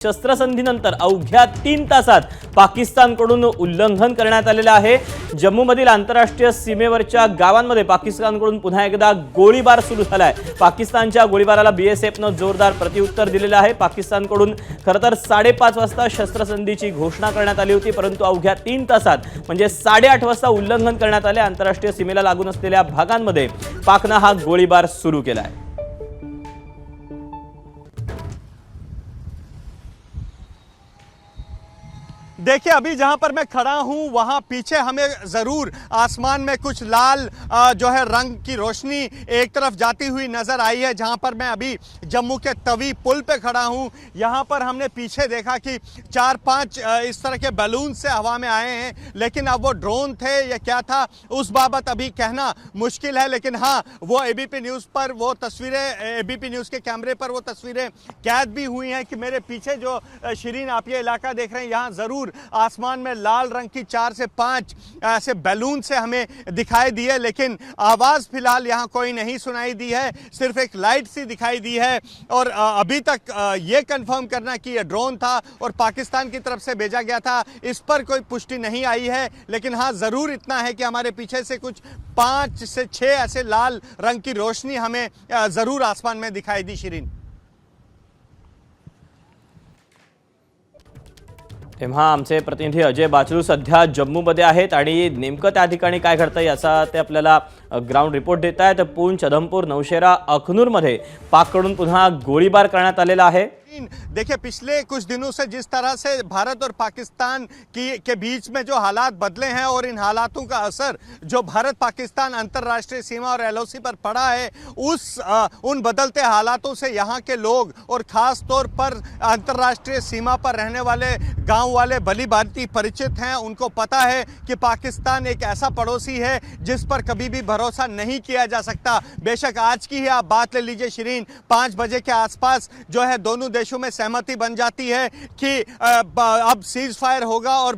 शस्त्रसंधीनंतर अवघ्या 3 तासात पाकिस्तानकडून उल्लंघन करण्यात आलेले आहे। जम्मूमधील आंतरराष्ट्रीय सीमेवरच्या गावांमध्ये पाकिस्तानकडून पुन्हा एकदा गोळीबार सुरू झालाय। पाकिस्तानच्या गोळीबाराला बीएसएफनं जोरदार प्रत्युत्तर दिलेलं आहे। पाकिस्तानकडून खरतर 5:30 वाजता शस्त्रसंधीची घोषणा करण्यात आली होती, परंतु अवघ्या 3 तासात म्हणजे 8:30 वाजता उल्लंघन करण्यात आले। आंतरराष्ट्रीय सीमेला लागून असलेल्या भागांमध्ये पाकनं हा गोळीबार सुरू केला आहे। देखिए, अभी जहां पर मैं खड़ा हूं वहां पीछे हमें ज़रूर आसमान में कुछ लाल जो है रंग की रोशनी एक तरफ जाती हुई नज़र आई है। जहां पर मैं अभी जम्मू के तवी पुल पे खड़ा हूं, यहां पर हमने पीछे देखा कि 4-5 इस तरह के बैलून से हवा में आए हैं, लेकिन अब वो ड्रोन थे या क्या था उस बाबत अभी कहना मुश्किल है। लेकिन हाँ, वो एबीपी न्यूज़ पर वो तस्वीरें, एबीपी न्यूज़ के कैमरे पर वो तस्वीरें कैद भी हुई हैं कि मेरे पीछे जो शिरीन आप ये इलाका देख रहे हैं, यहाँ ज़रूर आसमान में लाल रंग की 4 से 5 ऐसे बैलून से हमें दिखाई दी है, लेकिन आवाज़ फिलहाल यहाँ कोई नहीं सुनाई दी है, सिर्फ एक लाइट सी दिखाई दी है। और अभी तक ये कंफर्म करना कि ये ड्रोन था और पाकिस्तान की तरफ से भेजा गया था, इस पर कोई पुष्टि नहीं आई है। लेकिन हाँ, ज़रूर इतना है कि हमारे पीछे से कुछ 5 से 6 ऐसे लाल रंग की रोशनी हमें ज़रूर आसमान में दिखाई दी। शिरीन, तेव्हा आमचे प्रतिनिधी अजय बाचलू सध्या जम्मूमध्ये आहेत आणि नेमकं त्या ठिकाणी काय घडतंय याचा ते आपल्याला ग्राउंड रिपोर्ट देत आहेत। पूंछ, उधमपुर, नौशेरा, अखनूरमध्ये पाककडून पुन्हा गोळीबार करण्यात आलेला आहे। देखिए, पिछले कुछ दिनों से जिस तरह से भारत और पाकिस्तान के बीच में जो हालात बदले हैं और इन हालातों का असर जो भारत पाकिस्तान अंतर्राष्ट्रीय सीमा और एलओसी पर पड़ा है, उन बदलते हालातों से यहाँ के लोग और ख़ास तौर पर अंतर्राष्ट्रीय सीमा पर रहने वाले गांव वाले भली भांति परिचित हैं। उनको पता है कि पाकिस्तान एक ऐसा पड़ोसी है जिस पर कभी भी भरोसा नहीं किया जा सकता। बेशक आज की ही आप बात ले लीजिए शिरीन, 5 बजे के आसपास जो है दोनों देशों में सहमति बन जाती है कि अब सीज फायर होगा और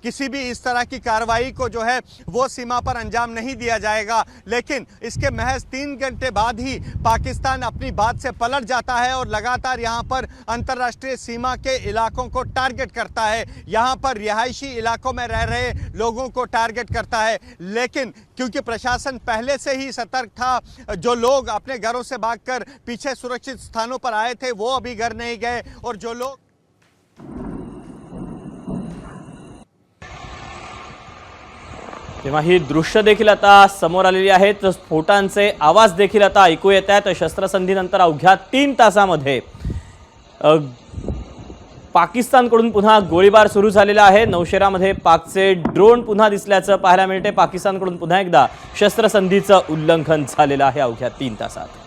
किसी भी इस तरह की कार्रवाई को जो है वो सीमा पर अंजाम नहीं दिया जाएगा। लेकिन इसके महज 3 घंटे बाद ही पाकिस्तान अपनी बात से पलट जाता है और लगातार यहाँ पर अंतर्राष्ट्रीय सीमा के इलाकों को टारगेट करता है, यहाँ पर रिहायशी इलाकों में रह रहे लोगों को टारगेट करता है। लेकिन क्योंकि प्रशासन पहले से ही सतर्क था, जो लोग अपने घरों से भागकर पीछे सुरक्षित स्थानों पर आए थे वो अभी घर नहीं गए, और जो लोग तेव्हा ही दृश्य देखील आता समोर आलेली आहेत। स्फोटांचे आवाज देखील आता ऐकू येत आहेत। शस्त्रसंधीनंतर अवघ्या 3 तासामध्ये पाकिस्तानकडून पुन्हा गोळीबार सुरू झालेला आहे। नौशेरामध्ये पाकचे ड्रोन पुन्हा दिसल्याचं पाहायला मिळते। पाकिस्तानकडून पुन्हा एकदा शस्त्रसंधीचं उल्लंघन झालेलं आहे अवघ्या 3 तासात।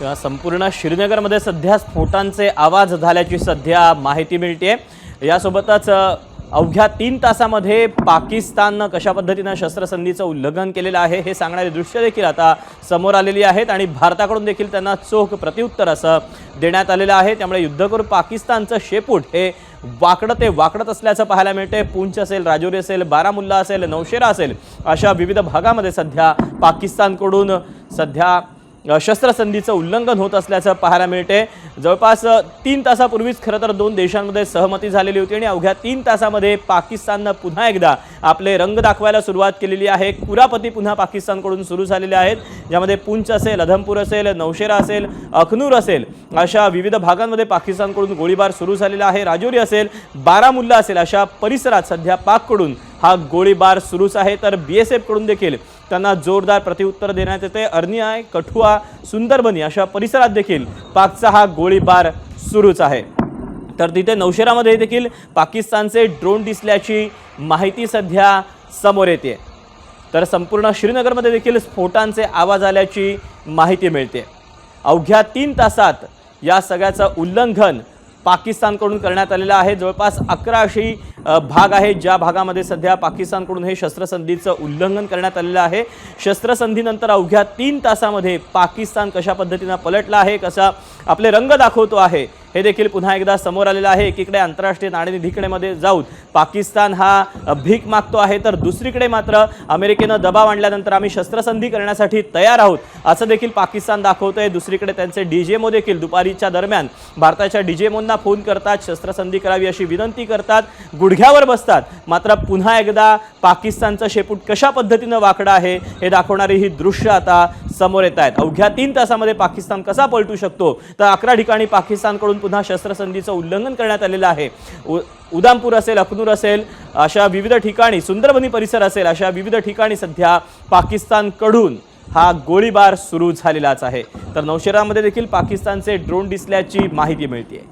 तेव्हा संपूर्ण श्रीनगरमध्ये सध्या स्फोटांचे आवाज झाल्याची सध्या माहिती मिळते। यासोबतच अवघ्या 3 तासामध्ये पाकिस्ताननं कशा पद्धतीने शस्त्रसंधीचं उल्लंघन केलेलं आहे हे सांगणारी दृश्य देखील आता समोर आलेली आहेत आणि भारताकडून देखील त्यांना चोख प्रत्युत्तर असं देण्यात आलेलं आहे। त्यामुळे युद्धकरू पाकिस्तानचं शेपूट हे वाकडत असल्याचं पाहायला मिळते। पूंछ असेल, राजौरी असेल, बारामुल्ला असेल, नौशेरा असेल, अशा विविध भागामध्ये सध्या पाकिस्तानकडून सध्या शस्त्रसंधीचं उल्लंघन होत असल्याचं पाहायला मिळते। जवळपास 3 तासापूर्वीच खरं तर दोन देशांमध्ये सहमती झालेली होती आणि अवघ्या 3 तासामध्ये पाकिस्ताननं पुन्हा एकदा आपले रंग दाखवायला सुरुवात केलेली आहे। कुरापती पुन्हा पाकिस्तानकडून सुरू झालेले आहेत, ज्यामध्ये पुंछ असेल, अधमपूर असेल, नौशेरा असेल, अखनूर असेल अशा विविध भागांमध्ये पाकिस्तानकडून गोळीबार सुरू झालेला आहे। राजौरी असेल, बारामुल्ला असेल अशा परिसरात सध्या पाककडून हा गोळीबार सुरूच आहे। तर BSF कडून देखील त्यांना जोरदार प्रत्युत्तर देण्यात येते। अर्निया, कठुआ, सुंदरबनी अशा परिसरात देखील पाकचा हा गोळीबार सुरूच आहे। तर तिथे नौशेरामध्ये देखील पाकिस्तानचे ड्रोन दिसल्याची माहिती सध्या समोर येते। तर संपूर्ण श्रीनगरमध्ये देखील स्फोटांचे आवाज आल्याची माहिती मिळते। अवघ्या 3 तासात या सगळ्याचं उल्लंघन पाकिस्तानकडून करण्यात आलेला आहे। जवळपास 11 अशी भाग आहे ज्या भागामध्ये सध्या पाकिस्तानकडून हे शस्त्रसंधीचं उल्लंघन करण्यात आलेलं आहे। शस्त्रसंधीनंतर अवघ्या 3 तासामध्ये पाकिस्तान कशा पद्धतीने पलटला आहे, कसा आपले रंग दाखवतो आहे हे देखील पुन्हा एकदा समोर आलेलं आहे। एकीकडे आंतरराष्ट्रीय नाणेनिधीकडे जाऊन पाकिस्तान हा भीक मागतो आहे, तर दुसरीकडे मात्र अमेरिकेनं दबाव आणल्यानंतर आम्ही शस्त्रसंधी करण्यासाठी तयार आहोत असं देखील पाकिस्तान दाखवतोय। दुसरीकडे त्यांचे DGMO देखील दुपारीच्या दरम्यान भारताच्या DGMOंना फोन करतात, शस्त्रसंधी करावी अशी विनंती करतात, गुडघ्यावर बसतात। मात्र पुन्हा एकदा पाकिस्तानचं शेपूट कशा पद्धतीनं वाकडं आहे हे दाखवणारी ही दृश्य आता समोर येत आहेत। अवघ्या 3 तासामध्ये पाकिस्तान कसा पलटू शकतो, तर 11 ठिकाणी पाकिस्तानकडून पुन्हा शस्त्रसंधीचं उल्लंघन करण्यात आलेलं आहे। उधमपूर असेल, अखनूर असेल अशा विविध ठिकाणी, सुंदरबनी परिसर असेल अशा विविध ठिकाणी सध्या पाकिस्तानकडून हा गोळीबार सुरू झालेलाच आहे। तर नौशेरामध्ये देखील पाकिस्तानचे ड्रोन दिसल्याची माहिती मिळते।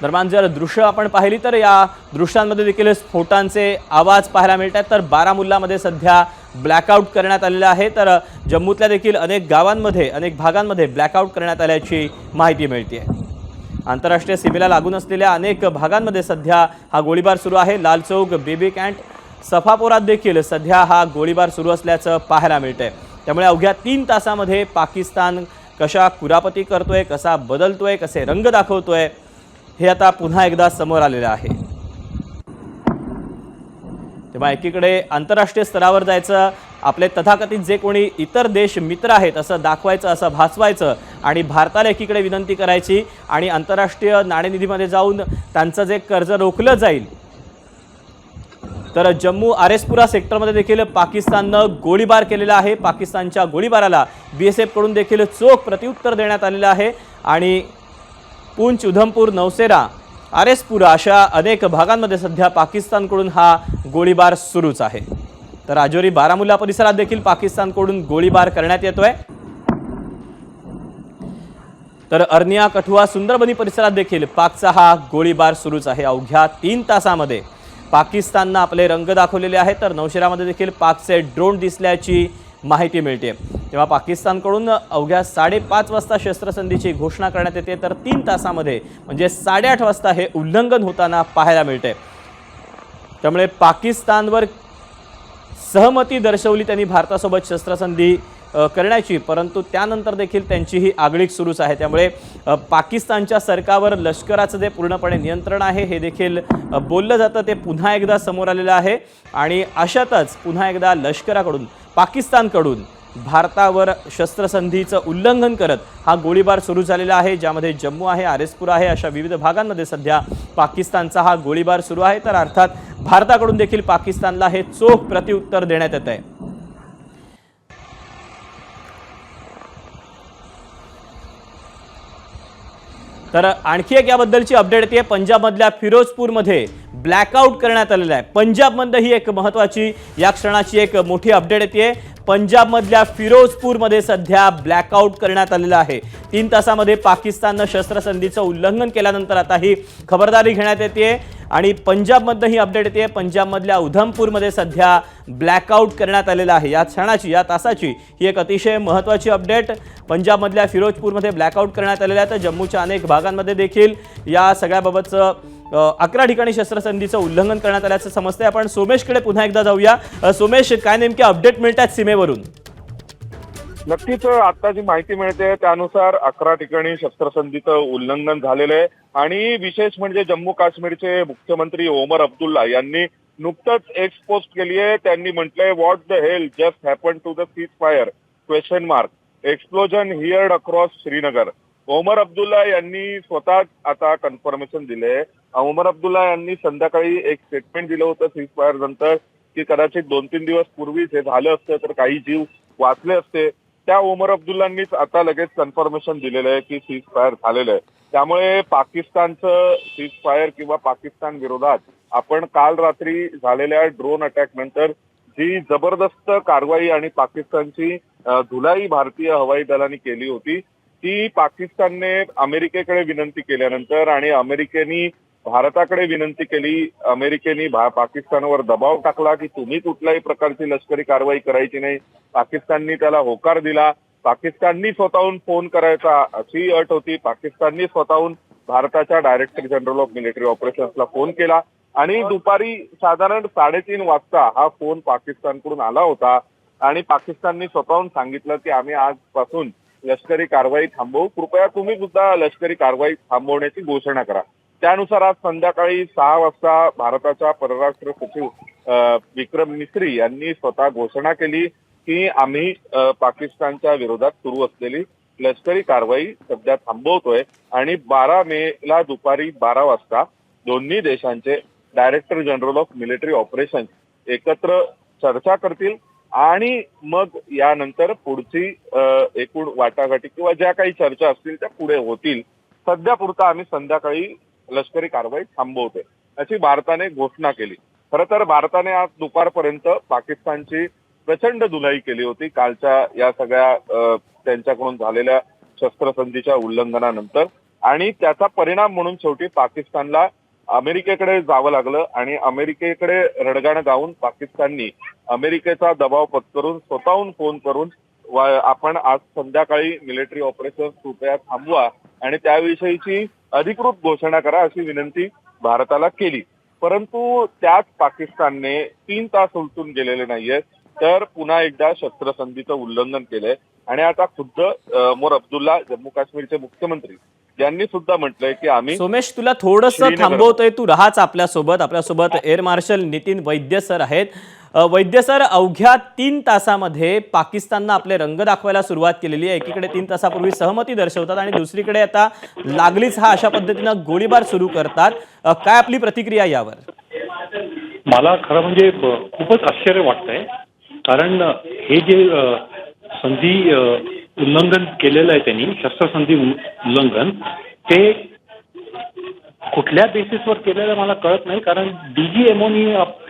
दरम्यान जर दृश्य आपण पाहिली तर या दृश्यांमध्ये देखील स्फोटांचे आवाज पाहायला मिळतात। तर बारामुल्लामध्ये सध्या ब्लॅकआउट करण्यात आलेलं आहे, तर जम्मूतल्या देखील अनेक गावांमध्ये, अनेक भागांमध्ये ब्लॅकआउट करण्यात आल्याची माहिती मिळते। आंतरराष्ट्रीय सीमेला लागून असलेल्या अनेक भागांमध्ये सध्या हा गोळीबार सुरू आहे। लाल चौक, बेबी कॅन्ट, सफापोरात देखील सध्या हा गोळीबार सुरू असल्याचं पाहायला मिळतंय। त्यामुळे अवघ्या 3 तासामध्ये पाकिस्तान कशा कुरापती करतोय, कसा बदलतोय, कसे रंग दाखवतोय हे आता पुन्हा एकदा समोर आलेलं आहे। तेव्हा एकीकडे आंतरराष्ट्रीय स्तरावर जायचं, आपले तथाकथित जे कोणी इतर देश मित्र आहेत असं दाखवायचं, असं भासवायचं आणि भारताला एकीकडे विनंती करायची आणि आंतरराष्ट्रीय नाणेनिधीमध्ये जाऊन त्यांचं जे कर्ज रोखलं जाईल। तर जम्मू आरेसपुरा सेक्टरमध्ये देखील पाकिस्ताननं गोळीबार केलेला आहे। पाकिस्तानच्या गोळीबाराला BSF कडून देखील चोख प्रत्युत्तर देण्यात आलेलं आहे आणि पुंछ, उधमपूर, नौशेरा, आरेसपुरा अशा अनेक भागांमध्ये सध्या पाकिस्तानकडून हा गोळीबार सुरूच आहे। तर राजौरी, बारामुल्ला परिसरात देखील पाकिस्तानकडून गोळीबार करण्यात येतोय। तर अर्निया, कठुआ, सुंदरबनी परिसरात देखील पाकचा हा गोळीबार सुरूच आहे। अवघ्या 3 तासामध्ये पाकिस्ताननं आपले रंग दाखवलेले आहेत। तर नौशेरामध्ये देखील पाकचे ड्रोन दिसल्याची माहिती मिळते। तेव्हा पाकिस्तानकडून अवघ्या 5:30 वाजता शस्त्रसंधीची घोषणा करण्यात येते, तर 3 तासामध्ये म्हणजे 8:30 वाजता हे उल्लंघन होताना पाहायला मिळते। त्यामुळे पाकिस्तानवर सहमती दर्शवली त्यांनी भारतासोबत शस्त्रसंधी करण्याची, परंतु त्यानंतर देखील त्यांची ही आगळीक सुरूच आहे। त्यामुळे पाकिस्तानच्या सरकारवर लष्कराचं जे पूर्णपणे नियंत्रण आहे हे देखील बोललं जातं, ते पुन्हा एकदा समोर आलेलं आहे आणि अशातच पुन्हा एकदा लष्कराकडून, पाकिस्तानकडून भारतावर शस्त्रसंधीचं उल्लंघन करत हा गोळीबार सुरू झालेला आहे, ज्यामध्ये जम्मू आहे, आरेसपुरा आहे अशा विविध भागांमध्ये सध्या पाकिस्तानचा हा गोळीबार सुरू आहे। तर अर्थात भारताकडून देखील पाकिस्तानला हे चोख प्रत्युत्तर देण्यात येत आहे। तर आणखी एक याबद्दलची अपडेट येते। पंजाबमधल्या फिरोजपूरमध्ये ब्लॅकआउट करण्यात आलेलं आहे। पंजाबमध्ये ही एक महत्त्वाची, या क्षणाची एक मोठी अपडेट येते। पंजाबमधल्या फिरोजपूरमध्ये सध्या ब्लॅकआउट करण्यात आलेलं आहे। 3 तासामध्ये पाकिस्ताननं शस्त्रसंधीचं उल्लंघन केल्यानंतर आता ही खबरदारी घेण्यात येते आणि पंजाबमधनं ही अपडेट येते। पंजाबमधल्या उधमपूरमध्ये सध्या ब्लॅकआउट करण्यात आलेलं आहे। या क्षणाची, या तासाची ही एक अतिशय महत्त्वाची अपडेट। पंजाबमधल्या फिरोजपूरमध्ये ब्लॅकआउट करण्यात आलेलं आहे। तर जम्मूच्या अनेक भागांमध्ये देखील या सगळ्याबाबतचं 11 ठिकाणी शस्त्रसंधीचं उल्लंघन करण्यात आल्याचं समजतंय। आपण सोमेशकडे पुन्हा एकदा जाऊया। सोमेश, काय नेमके अपडेट मिळतात सीमेवरून? नक्कीच आता जी माहिती मिळते त्यानुसार 11 ठिकाणी शस्त्रसंधीचं उल्लंघन झालेलं आहे आणि विशेष म्हणजे जम्मू काश्मीरचे मुख्यमंत्री ओमर अब्दुल्ला यांनी नुकतंच एक्स पोस्ट केली आहे. त्यांनी म्हटलंय what the hell just happen to the ceasefire question mark explosion heard across Srinagar. Omar Abdullah यांनी स्वतः आता कन्फर्मेशन दिले. ओमर अब्दुल्ला यांनी संध्याकाळी एक स्टेटमेंट दिलं होतं सीज फायर नंतर की कदाचित 2-3 दिवस पूर्वीच हे झालं असतं तर काही जीव वाचले असते. त्या ओमर अब्दुल्लांनीच आता लगेच कन्फर्मेशन दिलेलं आहे की सीज फायर झालेलं आहे. त्यामुळे पाकिस्तानचं सीज फायर किंवा पाकिस्तान विरोधात आपण काल रात्री झालेल्या ड्रोन अटॅक नंतर जी जबरदस्त कारवाई आणि पाकिस्तानची धुलाई भारतीय हवाई दलाने केली होती ती पाकिस्तानने अमेरिकेकडे विनंती केल्यानंतर आणि अमेरिकेने भारताकडे विनंती केली. अमेरिकेने पाकिस्तानवर दबाव टाकला की तुम्ही कुठल्याही प्रकारची लष्करी कारवाई करायची नाही. पाकिस्ताननी त्याला होकार दिला. पाकिस्ताननी स्वतःहून फोन करायचा अशी अट होती. पाकिस्ताननी स्वतःहून भारताच्या डायरेक्टर जनरल ऑफ मिलिटरी ऑपरेशन्सला फोन केला आणि दुपारी साधारण 3:30 वाजता हा फोन पाकिस्तानकडून आला होता आणि पाकिस्ताननी स्वतःहून सांगितलं की आम्ही आजपासून लष्करी कारवाई थांबवू. कृपया तुम्ही सुद्धा लष्करी कारवाई थांबवण्याची घोषणा करा. त्यानुसार आज संध्याकाळी 6 वाजता भारताच्या परराष्ट्र सचिव विक्रम मिस्री यांनी स्वतः घोषणा केली की आम्ही पाकिस्तानच्या विरोधात सुरू असलेली लष्करी कारवाई सध्या थांबवतोय आणि 12 मेला दुपारी 12 वाजता दोन्ही देशांचे director general of military operation एकत्र चर्चा करतील आणि मग यानंतर पुढची एकूण वाटाघाटी किंवा ज्या काही चर्चा असतील त्या पुढे होतील. सध्या पुरता आम्ही संध्याकाळी लष्करी कारवाई थांबवतोय अशी भारताने घोषणा केली. खरं तर भारताने आज दुपारपर्यंत पाकिस्तानची प्रचंड धुलाई केली होती कालच्या या सगळ्या त्यांच्याकडून झालेल्या शस्त्रसंधीच्या उल्लंघनानंतर आणि त्याचा परिणाम म्हणून शेवटी पाकिस्तानला अमेरिकेकडे जावं लागलं आणि अमेरिकेकडे रडगाणं गाऊन पाकिस्ताननी अमेरिकेचा दबाव पत्करून स्वतःहून फोन करून आपण आज संध्याकाळी मिलिटरी ऑपरेशन कृपया थांबवा आणि त्याविषयीची अधिकृत घोषणा करा अशी विनंती भारताला केली. परंतु त्याच पाकिस्तानने 3 तास उलटून गेलेले नाहीयेत तर पुन्हा एकदा शस्त्रसंधीचं उल्लंघन केलंय आणि आता खुद्द ओमर अब्दुल्ला जम्मू काश्मीरचे मुख्यमंत्री यांनी सुद्धा म्हटलंय की आम्ही सोमेश तुला थोडंसं थांबवतोय. तू राहाच आपल्यासोबत एअर मार्शल नितीन वैद्य सर आहेत. वैद्य सर, अवघ्या 3 तासामध्ये पाकिस्ताननं आपले रंग दाखवायला सुरुवात केलेली आहे. एकीकडे 3 तासापूर्वी सहमती दर्शवतात आणि दुसरीकडे आता लागलीच हा अशा पद्धतीनं गोळीबार सुरू करतात. काय आपली प्रतिक्रिया यावर? मला खरं म्हणजे खूपच आश्चर्य वाटतंय कारण हे जे संधी उल्लंघन केलेलं आहे त्यांनी शस्त्रसंधी उल्लंघन ते कुठल्या बेसिसवर केलेलं मला कळत नाही. कारण DGMOनी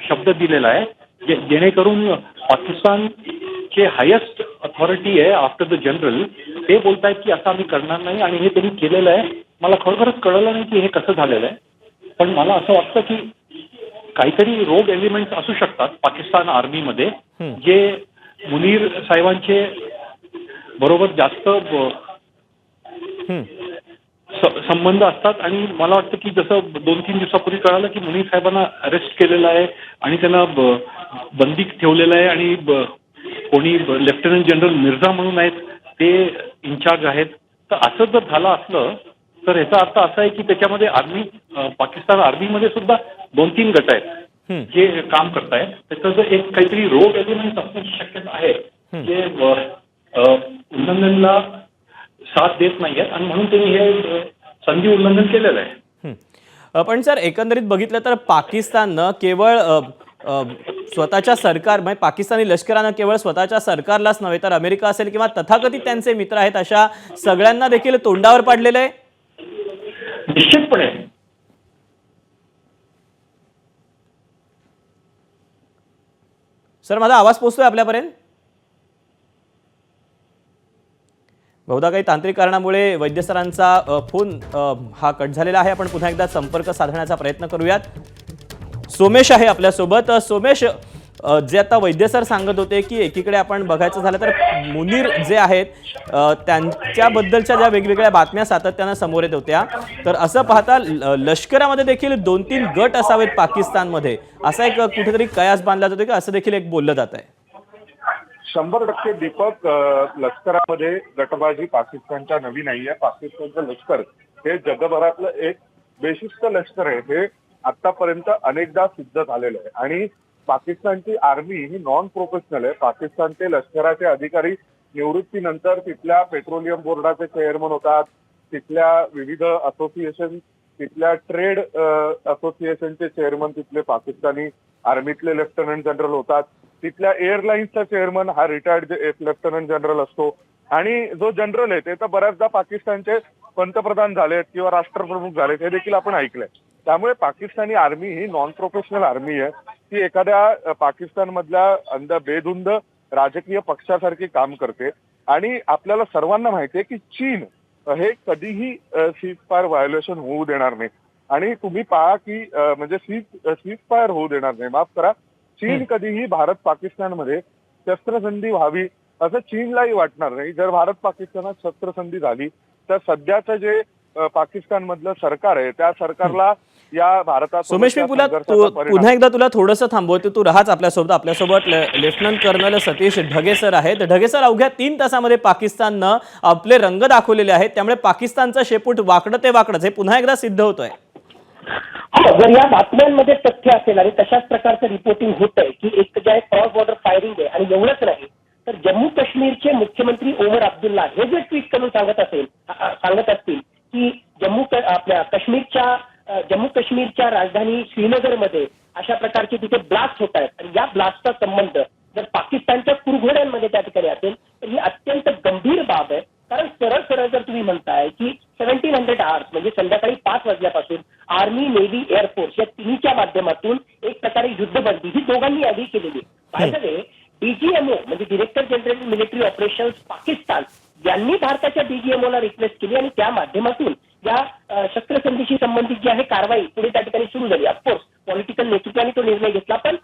शब्द दिलेला आहे जेणेकरून पाकिस्तानचे हायेस्ट अथॉरिटी आहे आफ्टर द जनरल ते बोलतायत की असं आम्ही करणार नाही आणि हे त्यांनी केलेलं आहे. मला खरोखरच कळलं नाही की हे कसं झालेलं आहे. पण मला असं वाटतं की काहीतरी रोग एलिमेंट्स असू शकतात पाकिस्तान आर्मीमध्ये जे मुनीर साहेबांचे बरोबर जास्त संबंध असतात आणि मला वाटतं की जसं 2-3 दिवसापूर्वी कळालं की मुनीर साहेबांना अरेस्ट केलेलं आहे आणि त्यांना बंदी ठेवलेलं आहे आणि कोणी लेफ्टनंट जनरल मिर्झा म्हणून आहेत ते इन्चार्ज आहेत. तर असं जर झालं असलं तर याचा अर्थ असा आहे की त्याच्यामध्ये आर्मी पाकिस्तान आर्मीमध्ये सुद्धा 2-3 गट आहेत जे काम करतायत. त्याचं जर एक काहीतरी रोग एलिमेंट असण्याची शक्यता आहे जे उल्लंघनला साथ देत नाहीयेत आणि म्हणून त्यांनी हे संधी उल्लंघन केलेलं आहे. पण सर, एकंदरीत बघितलं तर पाकिस्ताननं केवळ स्वतःच्या सरकार म्हणजे पाकिस्तानी लष्करानं केवळ स्वतःच्या सरकारलाच नव्हे तर अमेरिका असेल किंवा तथाकथित त्यांचे मित्र आहेत अशा सगळ्यांना देखील तोंडावर पाडलेलं आहे. निश्चितपणे सर, माझा आवाज पोहोचतोय आपल्यापर्यंत? बहुधा काही तांत्रिक कारणामुळे वैद्य सरांचा फोन हा कट झालेला आहे. आपण पुन्हा एकदा संपर्क साधण्याचा प्रयत्न करूयात. सोमेश आहे आपल्यासोबत. सोमेश, जे आता वैद्य सर सांगत होते की एकीकडे आपण बघायचं झालं तर मुनीर जे आहेत त्यांच्याबद्दलच्या ज्या वेगवेगळ्या बातम्या सातत्यानं समोर येत होत्या तर असं पाहता लष्करामध्ये देखील 2-3 गट असावेत पाकिस्तानमध्ये असा एक कुठेतरी कयास बांधला जातो की असं देखील एक बोललं जात आहे. 100% दीपक, लष्करामध्ये गटबाजी पाकिस्तानच्या नवी नाहीये. पाकिस्तानचं लष्कर हे जगभरातलं एक बेशिस्त लष्कर आहे. हे आतापर्यंत अनेकदा सिद्ध झालेलं आहे. आणि पाकिस्तानची आर्मी ही नॉन प्रोफेशनल आहे. पाकिस्तानचे लष्कराचे अधिकारी निवृत्तीनंतर तिथल्या पेट्रोलियम बोर्डाचे चेअरमन होतात, तिथल्या विविध असोसिएशन, तिथल्या ट्रेड असोसिएशनचे चेअरमन तिथले पाकिस्तानी आर्मीतले लेफ्टनंट जनरल होतात, तिथल्या एअरलाईन्सचा चेअरमन हा रिटायर्ड लेफ्टनंट जनरल असतो. आणि जो जनरल आहे ते तर बऱ्याचदा पाकिस्तानचे पंतप्रधान झालेत किंवा राष्ट्रप्रमुख झालेत हे देखील आपण ऐकलंय. त्यामुळे पाकिस्तानी आर्मी ही नॉन प्रोफेशनल आर्मी आहे. ती एखाद्या पाकिस्तानमधल्या बेधुंद राजकीय पक्षासारखी काम करते. आणि आपल्याला सर्वांना माहिती आहे की चीन हे कधीही सीज फायर व्हायोलेशन होऊ देणार नाही. आणि तुम्ही पहा की म्हणजे सीज फायर होऊ देणार नाही, माफ करा, चीन कधीही भारत पाकिस्तानमध्ये शस्त्रसंधी व्हावी असं चीनलाही वाटणार नाही. जर भारत पाकिस्तानात शस्त्रसंधी झाली तर सध्याचं जे पाकिस्तान मधलं सरकार आहे त्या सरकारला या भारतात सोमेश, मी पुन्हा एकदा तुला थोडंसं थांबवतो. तू राहाच आपल्यासोबत lieutenant colonel Satish Dhage sir आहेत. ढगे सर, अवघ्या 3 तासामध्ये पाकिस्ताननं आपले रंग दाखवलेले आहेत, त्यामुळे पाकिस्तानचं शेपूट वाकडं ते वाकडंच हे पुन्हा एकदा सिद्ध होतोय. जर या बातम्यांमध्ये तथ्य असेल आणि तशाच प्रकारचं रिपोर्टिंग होत आहे की एक जे क्रॉस बॉर्डर फायरिंग आहे आणि एवढंच नाही तर जम्मू काश्मीरचे मुख्यमंत्री ओमर अब्दुल्ला हे जे ट्विट करून सांगत असतील की जम्मू काश्मीरच्या राजधानी श्रीनगरमध्ये अशा प्रकारचे तिथे ब्लास्ट होत आहेत आणि या ब्लास्टचा संबंध जर पाकिस्तानच्या कुरघोड्यांमध्ये त्या ठिकाणी असेल तर ही अत्यंत गंभीर बाब आहे. कारण सरळ जर तुम्ही म्हणताय की 1700 आवर्स म्हणजे संध्याकाळी 5 वाजल्यापासून आर्मी, नेव्ही, एअरफोर्स या तिन्हीच्या माध्यमातून एक प्रकारे युद्धबंदी ही दोघांनी आधी केलेली आहे. डीजीएमओ म्हणजे director general military operations Pakistan यांनी भारताच्या डीजीएमओला रिक्वेस्ट केली आणि त्या माध्यमातून या शस्त्रसंधीशी संबंधित जी आहे कारवाई पुढे त्या ठिकाणी सुरू झाली. ऑफकोर्स पॉलिटिकल नेतृत्वाने तो निर्णय घेतला, पण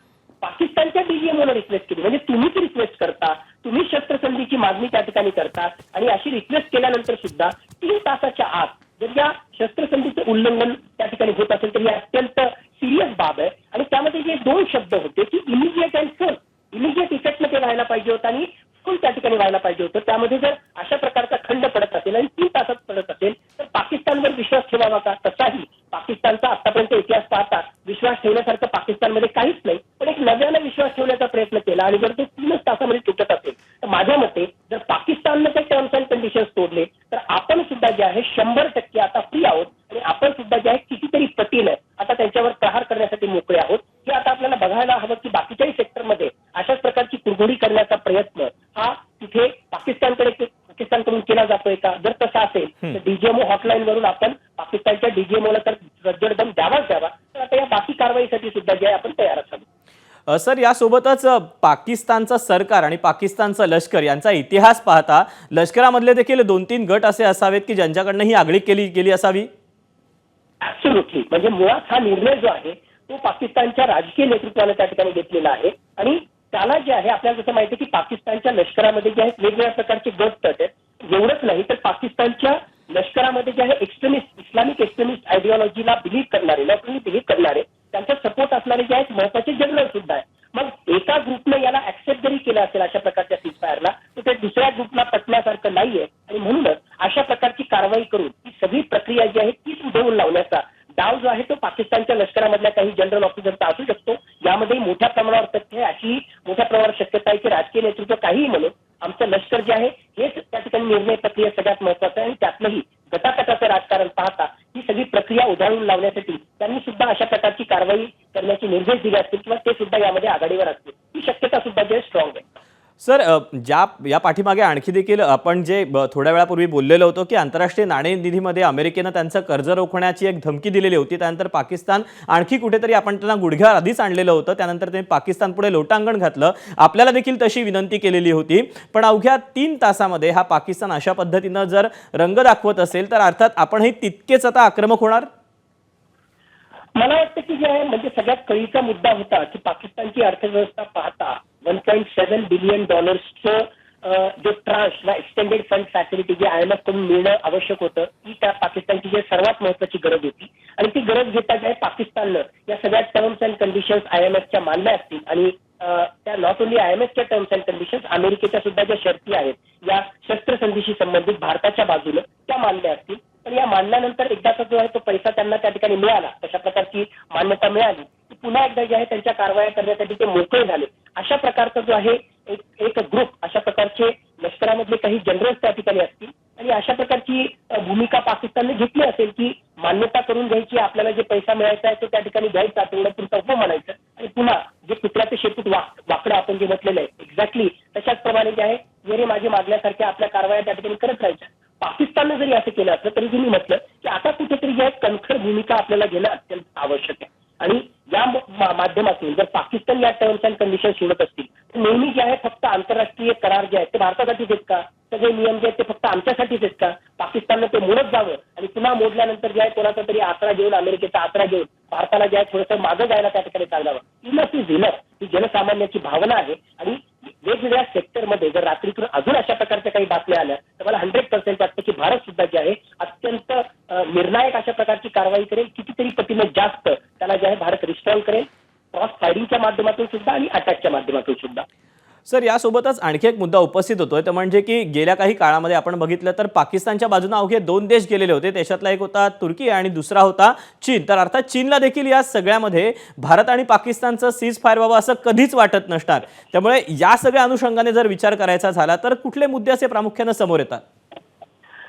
पाकिस्तानच्या डीजीएमओला रिक्वेस्ट केली म्हणजे तुम्हीच रिक्वेस्ट करता, तुम्ही शस्त्रसंधीची मागणी त्या ठिकाणी करता आणि अशी रिक्वेस्ट केल्यानंतर सुद्धा 3 तासाच्या आत जर या शस्त्रसंधीचं उल्लंघन त्या ठिकाणी होत असेल तर ही अत्यंत सिरियस बाब आहे. आणि त्यामध्ये जे 2 शब्द होते की इमिजिएट अँड फुल, इमिजिएट इफेक्टमध्ये व्हायला पाहिजे होतं आणि फुल त्या ठिकाणी व्हायला पाहिजे होतं. त्यामध्ये जर अशा प्रकारचा खंड पडत असेल आणि 3 तासात पडत असेल तर पाकिस्तानवर विश्वास ठेवावा का? तसाही पाकिस्तानचा आतापर्यंत इतिहास पाहता विश्वास ठेवण्यासारखं पाकिस्तानमध्ये काहीच नाही, पण एक नव्यानं विश्वास ठेवण्याचा प्रयत्न केला आणि जर तो 3च तासामध्ये तुटत असेल तर माझ्या मते जर पाकिस्ताननं ते टर्म्स अँड कंडिशन्स तोडले तर आपण सुद्धा जे आहे 100% आता फ्री आहोत आणि आपण सुद्धा जे आहे कितीतरी पटीनं आता त्यांच्यावर प्रहार करण्यासाठी मोकळे आहोत. हे आता आपल्याला बघायला हवं की बाकीच्याही सेक्टरमध्ये अशाच प्रकारची कुरघोडी करण्याचा प्रयत्न हा तिथे पाकिस्तानकडून केला जातोय का? जर तसा असेल तर डीजीएमओ हॉटलाईन वरून आपण पाकिस्तानच्या डीजीएमओला तर रज्जडदम द्यावाच द्यावा. तर आता या बाकी कारवाईसाठी सुद्धा जे आहे आपण तयार असावं. सर, यासोबतच पाकिस्तानचं सरकार आणि पाकिस्तानचं लष्कर यांचा इतिहास पाहता लष्करामधले देखील 2-3 गट असे असावेत की ज्यांच्याकडनं ही आगळीक केली असावी. ऍब्सोल्युटली, म्हणजे मुळात हा निर्णय जो आहे तो पाकिस्तानच्या राजकीय नेतृत्वाने त्या ठिकाणी घेतलेला आहे आणि त्याला जे आहे आपल्याला जसं माहिती आहे की पाकिस्तानच्या लष्करामध्ये जे आहेत वेगवेगळ्या प्रकारचे गट तट आहेत. एवढंच नाही तर पाकिस्तानच्या लष्करामध्ये जे आहे इस्लामिक एक्स्ट्रीमिस्ट आयडिओलॉजीला बिलीव्ह करणारे, नॉट ओन्ली बिलीव्ह करणारे, त्यांचा सपोर्ट असणारे जे आहेत महत्वाचे जनरल सुद्धा आहे. मग एका ग्रुपनं याला ऍक्सेप्ट जरी केलं असेल अशा प्रकारच्या सीजफायरला तर ते दुसऱ्या ग्रुपला पटण्यासारखं नाहीये आणि म्हणूनच अशा प्रकारची कारवाई करून ही सगळी प्रक्रिया जी आहे तीच उधळून लावण्याचा डाव जो आहे तो पाकिस्तानच्या लष्करामधल्या काही जनरल ऑफिसरचा असू शकतो. यामध्ये मोठ्या प्रमाणावर तथ्य आहे, अशी मोठ्या प्रमाणावर शक्यता आहे की राजकीय नेतृत्व काहीही म्हणून आमचं लष्कर जे आहे हेच त्या ठिकाणी निर्णय प्रक्रिया सगळ्यात महत्वाचं आहे आणि त्यातलंही गटातटाचं राजकारण पाहता ही सगळी प्रक्रिया उधळून लावण्यासाठी त्यांनी सुद्धा अशा प्रकारची कारवाई करण्याचे निर्देश दिले असतील किंवा ते सुद्धा यामध्ये आघाडीवर असतील ही शक्यता सुद्धा जे स्ट्रॉंग आहे. सर, या पाठीमागे आणखी देखील आपण जे थोड्या वेळापूर्वी बोललेलो होतो की आंतरराष्ट्रीय नाणेनिधीमध्ये अमेरिकेनं त्यांचं कर्ज रोखण्याची एक धमकी दिलेली होती. त्यानंतर पाकिस्तान आणखी कुठेतरी आपण त्यांना गुडघ्यावर आधीच आणलेलं होतं, त्यानंतर त्यांनी पाकिस्तान पुढे लोटांगण घातलं. आपल्याला देखील तशी विनंती केलेली होती, पण अवघ्या 3 तासामध्ये हा पाकिस्तान अशा पद्धतीनं जर रंग दाखवत असेल तर अर्थात आपणही तितकेच आता आक्रमक होणार. मला वाटतं की जे आहे म्हणजे सगळ्यात कळीचा मुद्दा होता की पाकिस्तानची अर्थव्यवस्था पाहता $1.7 बिलियन जो ट्रान्स वा एक्सटेंडेड फंड फॅसिलिटी जे IMF कडून मिळणं आवश्यक होतं ती त्या पाकिस्तानची जे सर्वात महत्वाची गरज होती आणि ती गरज घेता जे पाकिस्ताननं या सगळ्या टर्म्स अँड कंडिशन्स IMFच्या मानल्या असतील आणि त्या नॉट ओन्ली IMFच्या टर्म्स अँड कंडिशन्स अमेरिकेच्या सुद्धा ज्या शर्ती आहेत या शस्त्रसंधीशी संबंधित भारताच्या बाजूनं त्या मानल्या असतील तर पण या मानल्यानंतर एकदाचा जो आहे तो पैसा त्यांना त्या ठिकाणी मिळाला, तशा प्रकारची मान्यता मिळाली, की पुन्हा एकदा जे आहे त्यांच्या कारवाया करण्यासाठी ते मोकळे झाले. अशा प्रकारचा जो आहे एक ग्रुप, अशा प्रकारचे लष्करामधले काही जनरल्स त्या ठिकाणी असतील आणि अशा प्रकारची भूमिका पाकिस्तानने घेतली असेल की मान्यता करून घ्यायची, आपल्याला जे पैसा मिळायचा आहे तो त्या ठिकाणी घ्यायचा, तेवढं हो म्हणायचं आणि पुन्हा जे कुत्र्याचे शेपूट वाकडं आपण जे म्हटलेलं आहे एक्झॅक्टली तशाच प्रमाणे जे आहे येरे माझे मागल्यासारख्या आपल्या कारवाया त्या ठिकाणी करत राहायच्या. पाकिस्ताननं जरी असं केलं असलं तरी मी म्हटलं की आता कुठेतरी जे आहे कणखर भूमिका आपल्याला घेणं अत्यंत आवश्यक आहे आणि या माध्यमातून जर पाकिस्तान या टर्म्स अँड कंडिशन सोडत असतील तर नेहमी जे आहे फक्त आंतरराष्ट्रीय करार जे आहेत ते भारतासाठीच आहेत का, सगळे नियम जे आहेत ते फक्त आमच्यासाठीच आहेत का, पाकिस्ताननं ते मोडत जावं आणि पुन्हा मोडल्यानंतर जे आहे कोणाचा तरी आसरा घेऊन, अमेरिकेचा आसरा घेऊन भारताला जे आहे थोडंसं मागं जायला त्या ठिकाणी सांगावं. इनफ इज इनफ ही जनसामान्याची भावना आहे आणि वेगवेगळ्या सेक्टरमध्ये जर रात्रीतून अजून अशा प्रकारच्या काही बातम्या आल्या तर मला 100% वाटतं की भारत सुद्धा जे आहे अत्यंत निर्णायक अशा प्रकारची कारवाई करेल, कितीतरी पटीने जास्त त्याला जे आहे भारत रिस्पॉन्ड करेल, क्रॉस फायरिंगच्या माध्यमातून सुद्धा आणि अटॅकच्या माध्यमातून सुद्धा. सर, यासोबतच आणखी एक मुद्दा उपस्थित होतोय, तो म्हणजे की गेल्या काही काळामध्ये आपण बघितलं तर पाकिस्तानच्या बाजूने अवघे 2 देश गेलेले होते. त्याच्यातला एक होता तुर्की आणि दुसरा होता चीन. तर अर्थात चीनला देखील या सगळ्यामध्ये भारत आणि पाकिस्तानचं सीज फायर व्हावं असं कधीच वाटत नसणार. त्यामुळे या सगळ्या अनुषंगाने जर विचार करायचा झाला तर कुठले मुद्दे असे प्रामुख्याने समोर येतात?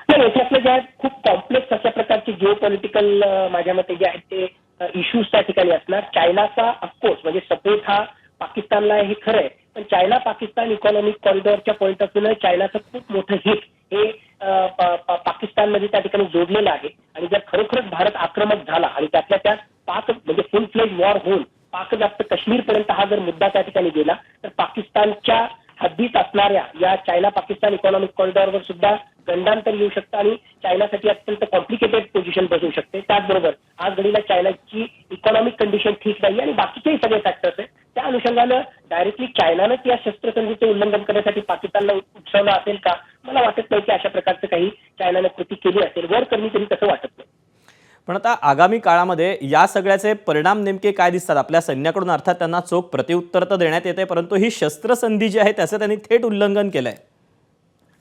नाही, याच्यातलं जे आहे खूप कॉम्प्लेक्स अशा प्रकारचे जिओ पॉलिटिकल माझ्या मते जे आहेत ते इश्यूज त्या ठिकाणी असणार. चायनाचा ऑफकोर्स म्हणजे सपोर्ट हा पाकिस्तानला हे खरं आहे, पण चायना पाकिस्तान इकॉनॉमिक कॉरिडॉरच्या पॉईंट ऑफ व्ह्यूने चायनाचं खूप मोठं हिट हे पाकिस्तानमध्ये त्या ठिकाणी जोडलेलं आहे आणि जर खरोखरच भारत आक्रमक झाला आणि त्यातल्या त्यात पाक म्हणजे फुल फ्लेज वॉर होऊन पाकव्याप्त काश्मीरपर्यंत हा जर मुद्दा त्या ठिकाणी गेला तर पाकिस्तानच्या हद्दीत असणाऱ्या या चायना पाकिस्तान इकॉनॉमिक कॉरिडॉरवर सुद्धा गंडांतर येऊ शकतं आणि चायनासाठी अत्यंत कॉम्प्लिकेटेड पोझिशन बसू शकते. त्याचबरोबर आज घडीला चायनाची इकॉनॉमिक कंडिशन ठीक नाही आणि बाकीचेही सगळे फॅक्टर्स आहेत, त्या अनुषंगानं डायरेक्टली चायनानंच या शस्त्रसंधीचे उल्लंघन करण्यासाठी पाकिस्तानला उकसवलं असेल का, मला वाटत नाही की अशा प्रकारचं काही चायनानं कृती केली असेल. वर करणी तरी तसं वाटत नाही. पण आता आगामी काळामध्ये या सगळ्याचे परिणाम नेमके काय दिसतात? आपल्या सैन्याकडून अर्थात त्यांना चोख प्रत्युत्तर तर देण्यात येते, परंतु ही शस्त्रसंधी जी आहे त्याचं त्यांनी थेट उल्लंघन केलंय.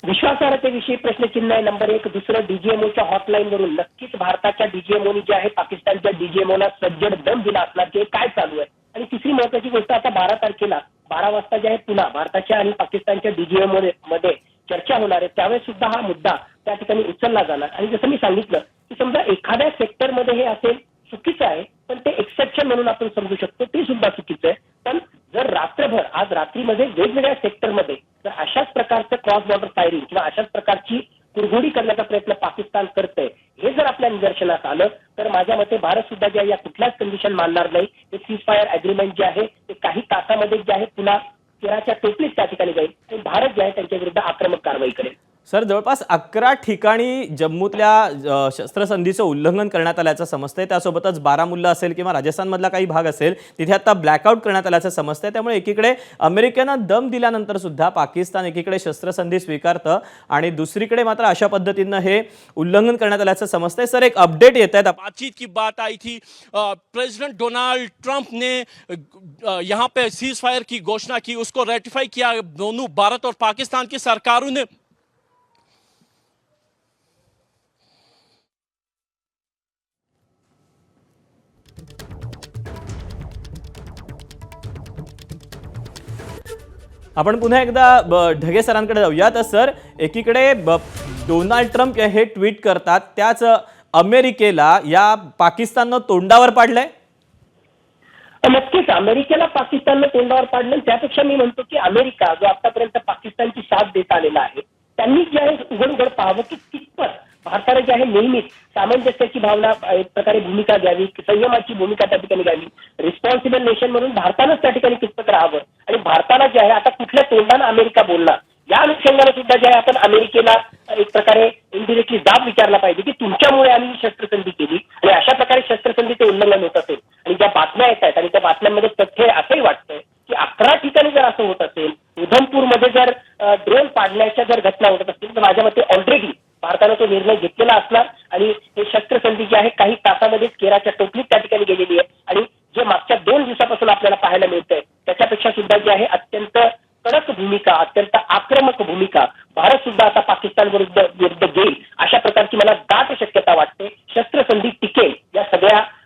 विश्वासार्हतेविषयी प्रश्नचिन्ह आहे नंबर 1. दुसरं डीजीएमओच्या हॉटलाईनवरून नक्कीच भारताच्या डीजीएमओनी जे आहे पाकिस्तानच्या डीजीएमओला सज्जड दम दिला असणार की काय चालू आहे. आणि तिसरी महत्वाची गोष्ट, आता 12 तारखेला 12 वाजता जे आहे पुन्हा भारताच्या आणि पाकिस्तानच्या डीजीएमओ मध्ये चर्चा होणार आहे, त्यावेळेस सुद्धा हा मुद्दा त्या ठिकाणी उचलला जाणार. आणि जसं मी सांगितलं की समजा एखाद्या सेक्टरमध्ये हे असेल चुकीचं आहे, पण ते एक्सेप्शन म्हणून आपण समजू शकतो, ते सुद्धा चुकीचं आहे. पण जर रात्रभर आज रात्रीमध्ये वेगवेगळ्या सेक्टरमध्ये जर अशाच प्रकारचं क्रॉस बॉर्डर फायरिंग किंवा अशाच प्रकारची कुरघोडी करण्याचा प्रयत्न पाकिस्तान करतंय हे जर आपल्या निदर्शनास आलं तर माझ्या मते भारत सुद्धा जे या कुठल्याच कंडिशन मानणार नाही. हे सीज फायर अग्रीमेंट जे आहे ते काही तासामध्ये जे आहे पुन्हा केराच्या टोपलीच त्या ठिकाणी जाईल आणि भारत जे आहे त्यांच्या विरुद्ध आक्रमक कारवाई करेल. सर, जवळपास 11 ठिकाणी जम्मूतल्या शस्त्रसंधीचं उल्लंघन करण्यात आल्याचं समजतंय. त्यासोबतच बारामुल्ला असेल किंवा राजस्थानमधला काही भाग असेल तिथे आता ब्लॅकआउट करण्यात आल्याचं समजतंय. त्यामुळे एकीकडे अमेरिकेनं दम दिल्यानंतर सुद्धा पाकिस्तान एकीकडे शस्त्रसंधी स्वीकारतं आणि दुसरीकडे मात्र अशा पद्धतीनं हे उल्लंघन करण्यात आल्याचं समजतंय. सर, एक अपडेट येत आहे. बातचीत की बात आई थी, प्रेसिडेंट डोनाल्ड ट्रंप ने यहाँ पे सीज फायर की घोषणा की, उसको रेटिफाई किया दोनों भारत और पाकिस्तान की सरकारों ने. आपण पुन्हा एकदा ढगे सरांकडे जाऊया. तर सर, एकीकडे डोनाल्ड ट्रम्प हे ट्विट करतात, त्याच अमेरिकेला या पाकिस्ताननं तोंडावर पाडलंय. नक्कीच अमेरिकेला पाकिस्ताननं तोंडावर पाडलं. त्यापेक्षा मी म्हणतो की अमेरिका जो आतापर्यंत पाकिस्तानची साथ देत आलेला आहे त्यांनी जे आहे उघड उघड पाहावं की कितपत भारताने जे आहे नेहमीच सामंजस्याची भावना एक प्रकारे भूमिका घ्यावी, संयमाची भूमिका त्या ठिकाणी घ्यावी. रिस्पॉन्सिबल नेशन म्हणून भारतानंच त्या ठिकाणी कितपत राहावं आणि भारताला जे आहे आता कुठल्या तोंडानं अमेरिका बोलणार या अनुषंगाने सुद्धा जे आहे आपण अमेरिकेला एक प्रकारे इनडिरेक्टली दाब विचारला पाहिजे की तुमच्यामुळे आम्ही शस्त्रसंधी केली आणि अशा प्रकारे शस्त्रसंधीचे उल्लंघन होत असेल. आणि ज्या बातम्या येत आहेत आणि त्या बातम्यांमध्ये तथ्य असंही वाटतंय की 11 ठिकाणी जर असं होत असेल, उधमपूरमध्ये जर ड्रोन पाडण्याच्या जर घटना होत असतील तर माझ्या मते ऑलरेडी भारतानं तो निर्णय घेतलेला असणार आणि हे शस्त्रसंधी जी आहे काही तासामध्येच केराच्या टोपलीत त्या ठिकाणी गेलेली आहे. आणि जे मागच्या 2 दिवसापासून आपल्याला पाहायला मिळतंय त्याच्यापेक्षा सुद्धा जी आहे अत्यंत कडक भूमिका, अत्यंत आक्रमक भूमिका भारत सुद्धा आता पाकिस्तान विरुद्ध घेईल अशा प्रकारची मला दाट शक्यता वाटते.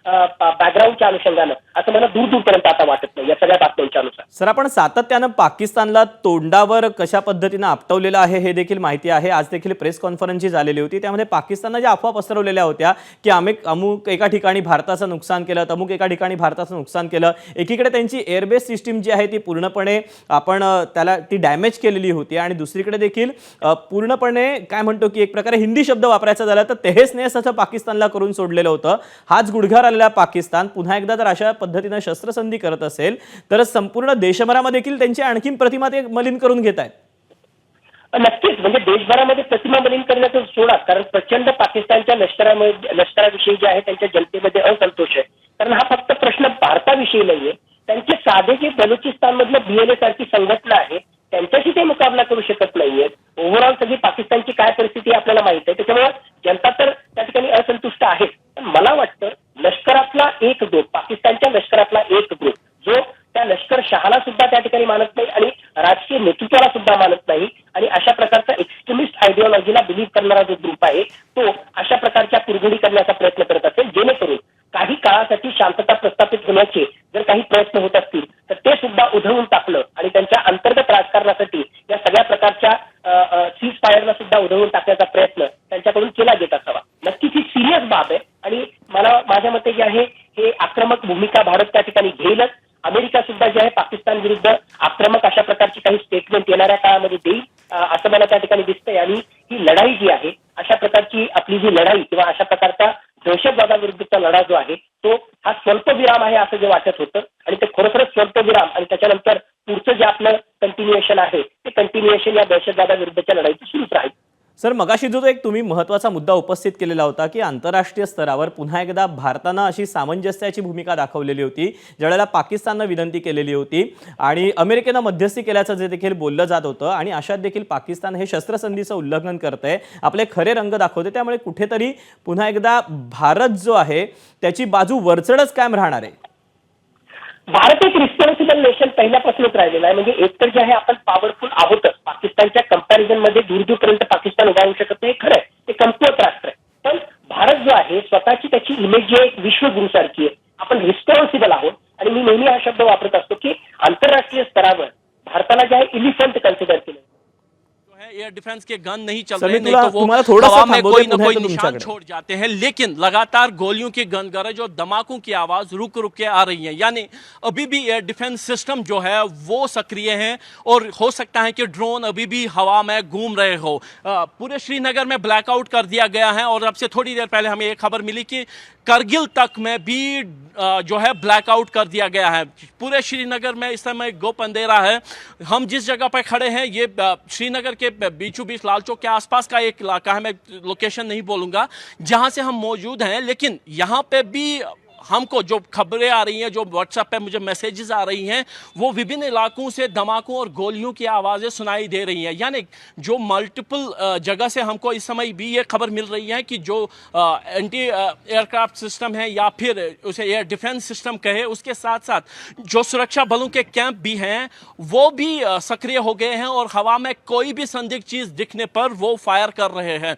बॅकग्राऊंडच्या अनुषंगानं असं मला दूरपर्यंत आता वाटत नाही या सगळ्या बातम्यांच्या अनुसार. सर, आपण सातत्यानं पाकिस्तानला तोंडावर कशा पद्धतीनं आपटवलेलं आहे हे देखील माहिती आहे. आज देखील प्रेस कॉन्फरन्स जी झालेली होती त्यामध्ये पाकिस्ताननं ज्या अफवा पसरवलेल्या होत्या की अमुक एका ठिकाणी भारताचं नुकसान केलं, अमुक एका ठिकाणी भारताचं नुकसान केलं, एकीकडे त्यांची एअरबेस सिस्टीम जी आहे ती पूर्णपणे आपण त्याला ती डॅमेज केलेली होती आणि दुसरीकडे देखील पूर्णपणे काय म्हणतो की एक प्रकारे हिंदी शब्द वापरायचा झाला तर तेहेस नेस असं पाकिस्तानला करून सोडलेलं होतं. हाच गुढघ्यावर आलेला पाकिस्तान पुन्हा एकदा जर अशा पद्धतीनं शस्त्रसंधी करत असेल तर संपूर्ण देशभरामध्ये देखील त्यांची आणखी प्रतिमा ते मलिन करून घेत आहेत. नक्कीच, म्हणजे देशभरामध्ये प्रतिमा मलिन करण्याचं सोडा, कारण प्रचंड पाकिस्तानच्या लष्कराविषयी जे आहे त्यांच्या जनतेमध्ये असंतोष आहे. कारण हा फक्त प्रश्न भारताविषयी नाहीये, त्यांचे साधे जे बलुचिस्तानमधलं BLA सारखी संघटना आहे त्यांच्याशी ते मुकाबला करू शकत नाहीयेत. ओव्हरऑल सगळी पाकिस्तानची काय परिस्थिती आपल्याला माहित आहे, त्याच्यामुळे जनता तर त्या ठिकाणी असंतुष्ट आहे. पण मला वाटतं लष्करातला एक ग्रुप, पाकिस्तानच्या लष्करातला एक ग्रुप जो त्या लष्कर शहाला सुद्धा त्या ठिकाणी मानत नाही आणि राजकीय नेतृत्वाला सुद्धा मानत नाही आणि अशा प्रकारचा एक्स्ट्रीमिस्ट आयडिओलॉजीला बिलीव्ह करणारा जो ग्रुप आहे तो अशा प्रकारच्या कुरघोडी करण्याचा प्रयत्न करत असेल, जेणेकरून काही काळासाठी शांतता प्रस्थापित होण्याचे जर काही प्रयत्न होत असतील तर ते सुद्धा उधळून टाकलं आणि त्यांच्या अंतर्गत राजकारणासाठी या सगळ्या प्रकारच्या सीज फायरला सुद्धा उधळून टाकण्याचा प्रयत्न त्यांच्याकडून केला येत असावा. नक्कीच ही सिरियस बाब आहे आणि मला माझ्या मते जे आहे हे आक्रमक भूमिका भारत त्या ठिकाणी घेईलच. अमेरिका सुद्धा जे आहे पाकिस्तान विरुद्ध आक्रमक अशा प्रकारची काही स्टेटमेंट येणाऱ्या काळामध्ये देईल असं मला त्या ठिकाणी दिसतंय. आणि ही लढाई जी आहे अशा प्रकारची आपली जी लढाई किंवा अशा प्रकारचा दहशतवादाविरुद्धचा लढा जो आहे तो हा स्वल्पविराम आहे असं जे वाटत होतं आणि ते खरोखरच स्वल्पविराम आणि त्याच्यानंतर पुढचं जे आपलं कंटिन्युएशन आहे ते कंटिन्युएशन या दहशतवादाविरुद्धच्या लढाईचं सुरूच राहील. सर, मगाशी जो एक तुम्ही महत्त्वाचा मुद्दा उपस्थित केलेला होता की आंतरराष्ट्रीय स्तरावर पुन्हा एकदा भारतानं अशी सामंजस्याची भूमिका दाखवलेली होती ज्यावेळेला पाकिस्ताननं विनंती केलेली होती आणि अमेरिकेनं मध्यस्थी केल्याचं जे देखील बोललं जात होतं आणि अशात देखील पाकिस्तान हे शस्त्रसंधीचं उल्लंघन करतंय, आपले खरे रंग दाखवते. त्यामुळे कुठेतरी पुन्हा एकदा भारत जो आहे त्याची बाजू वरचढच कायम राहणार आहे. भारत एक रिस्पॉन्सिबल नेशन पहिल्यापासूनच राहिलेला आहे. म्हणजे एकतर जे आहे आपण पॉवरफुल आहोतच, पाकिस्तानच्या कंपॅरिझन मध्ये दूरपर्यंत पाकिस्तान उभा राहू शकत नाही, खरं आहे, ते कमकुवत राष्ट्र आहे. पण भारत जो आहे स्वतःची त्याची इमेज जी आहे विश्वगुरूसारखी आहे, आपण रिस्पॉन्सिबल आहोत आणि मी नेहमी हा शब्द वापरत असतो की आंतरराष्ट्रीय स्तरावर भारताला जे आहे इलिफंट कन्सिडर केलं. एयर डिफेंस के गन नहीं चल सर, रहे, मैं नहीं तो तुम्हारा वो थोड़ा सा हवा में थांबवते कोई न पुन्हा कोई तो निशान तुमच्याकडे. छोड़ जाते हैं, लेकिन लगातार गोलियों की गनगरज और धमाकों की आवाज रुक रुक के आ रही है. यानी अभी भी एयर डिफेंस सिस्टम जो है वो सक्रिय है और हो सकता है कि ड्रोन अभी भी हवा में घूम रहे हो. पूरे श्रीनगर में ब्लैकआउट कर दिया गया है और अब से थोड़ी देर पहले हमें एक खबर मिली कि करगिल तक में भी जो है ब्लैकआउट कर दिया गया है. पूरे श्रीनगर में इस समय गोप अंधेरा है. हम जिस जगह पर खड़े हैं ये श्रीनगर के बीचों बीच लाल चौक के आसपास का एक इलाका है, मैं लोकेशन नहीं बोलूंगा जहां से हम मौजूद हैं, लेकिन यहां पे भी हमको जो खबरें आ रही हैं, जो व्हाट्सएप पे मुझे मैसेजेस आ रही हैं, वो विभिन्न इलाकों से धमाकों और गोलियों की आवाज़ें सुनाई दे रही हैं. यानी जो मल्टीपल जगह से हमको इस समय भी ये खबर मिल रही है कि जो एंटी एयरक्राफ्ट सिस्टम है या फिर उसे एयर डिफेंस सिस्टम कहे, उसके साथ साथ जो सुरक्षा बलों के कैंप भी हैं वो भी सक्रिय हो गए हैं और हवा में कोई भी संदिग्ध चीज़ दिखने पर वो फायर कर रहे हैं.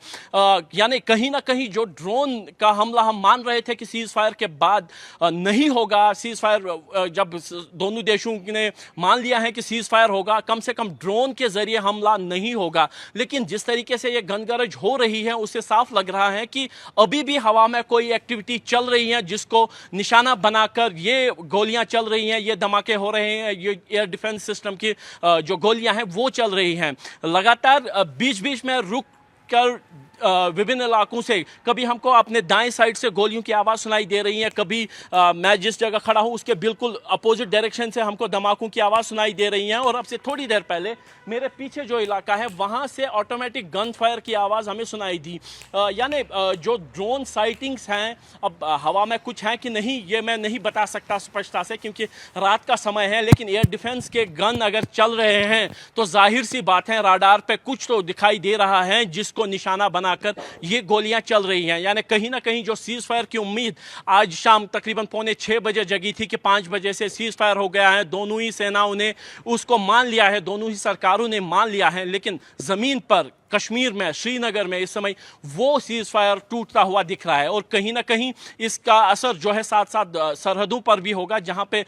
यानी कहीं ना कहीं जो ड्रोन का हमला हम मान रहे थे कि सीज फायर के बाद नहीं होगा, सीज फायर जब दोनों देशों ने मान लिया है कि सीज फायर होगा, कम से कम ड्रोन के जरिए हमला नहीं होगा. लेकिन जिस तरीके से ये गनगरज हो रही है उससे साफ लग रहा है कि अभी भी हवा में कोई एक्टिविटी चल रही है जिसको निशाना बनाकर ये गोलियां चल रही हैं, ये धमाके हो रहे हैं, ये एयर डिफेंस सिस्टम की जो गोलियां हैं वो चल रही हैं. लगातार बीच बीच में रुक कर विभिन्न इलाकों से कभी हमको अपने दाएं साइड से गोलियों की आवाज़ सुनाई दे रही है, कभी मैं जिस जगह खड़ा हूं उसके बिल्कुल अपोजिट डायरेक्शन से हमको धमाकों की आवाज़ सुनाई दे रही है. और अब से थोड़ी देर पहले मेरे पीछे जो इलाका है वहां से ऑटोमेटिक गन फायर की आवाज़ हमें सुनाई दी. यानी जो ड्रोन साइटिंग्स हैं अब हवा में कुछ हैं कि नहीं ये मैं नहीं बता सकता स्पष्टता से क्योंकि रात का समय है, लेकिन एयर डिफेंस के गन अगर चल रहे हैं तो जाहिर सी बात है राडार पे कुछ तो दिखाई दे रहा है जिसको निशाना बनाकर ये गोलियां चल रही हैं. यानी कहीं ना कहीं जो सीज फायर की उम्मीद आज शाम तकरीबन 5:45 बजे जगी थी कि 5 बजे से सीज फायर हो गया है, दोनों ही सेनाओं ने उसको मान लिया है, दोनों ही सरकारों ने मान लिया है, लेकिन जमीन पर कश्मीर में, श्रीनगर में इस समय वो सीज फायर टूटता हुआ दिख रहा है और कहीं ना कहीं इसका असर जो है साथ साथ सरहदों पर भी होगा, जहां पे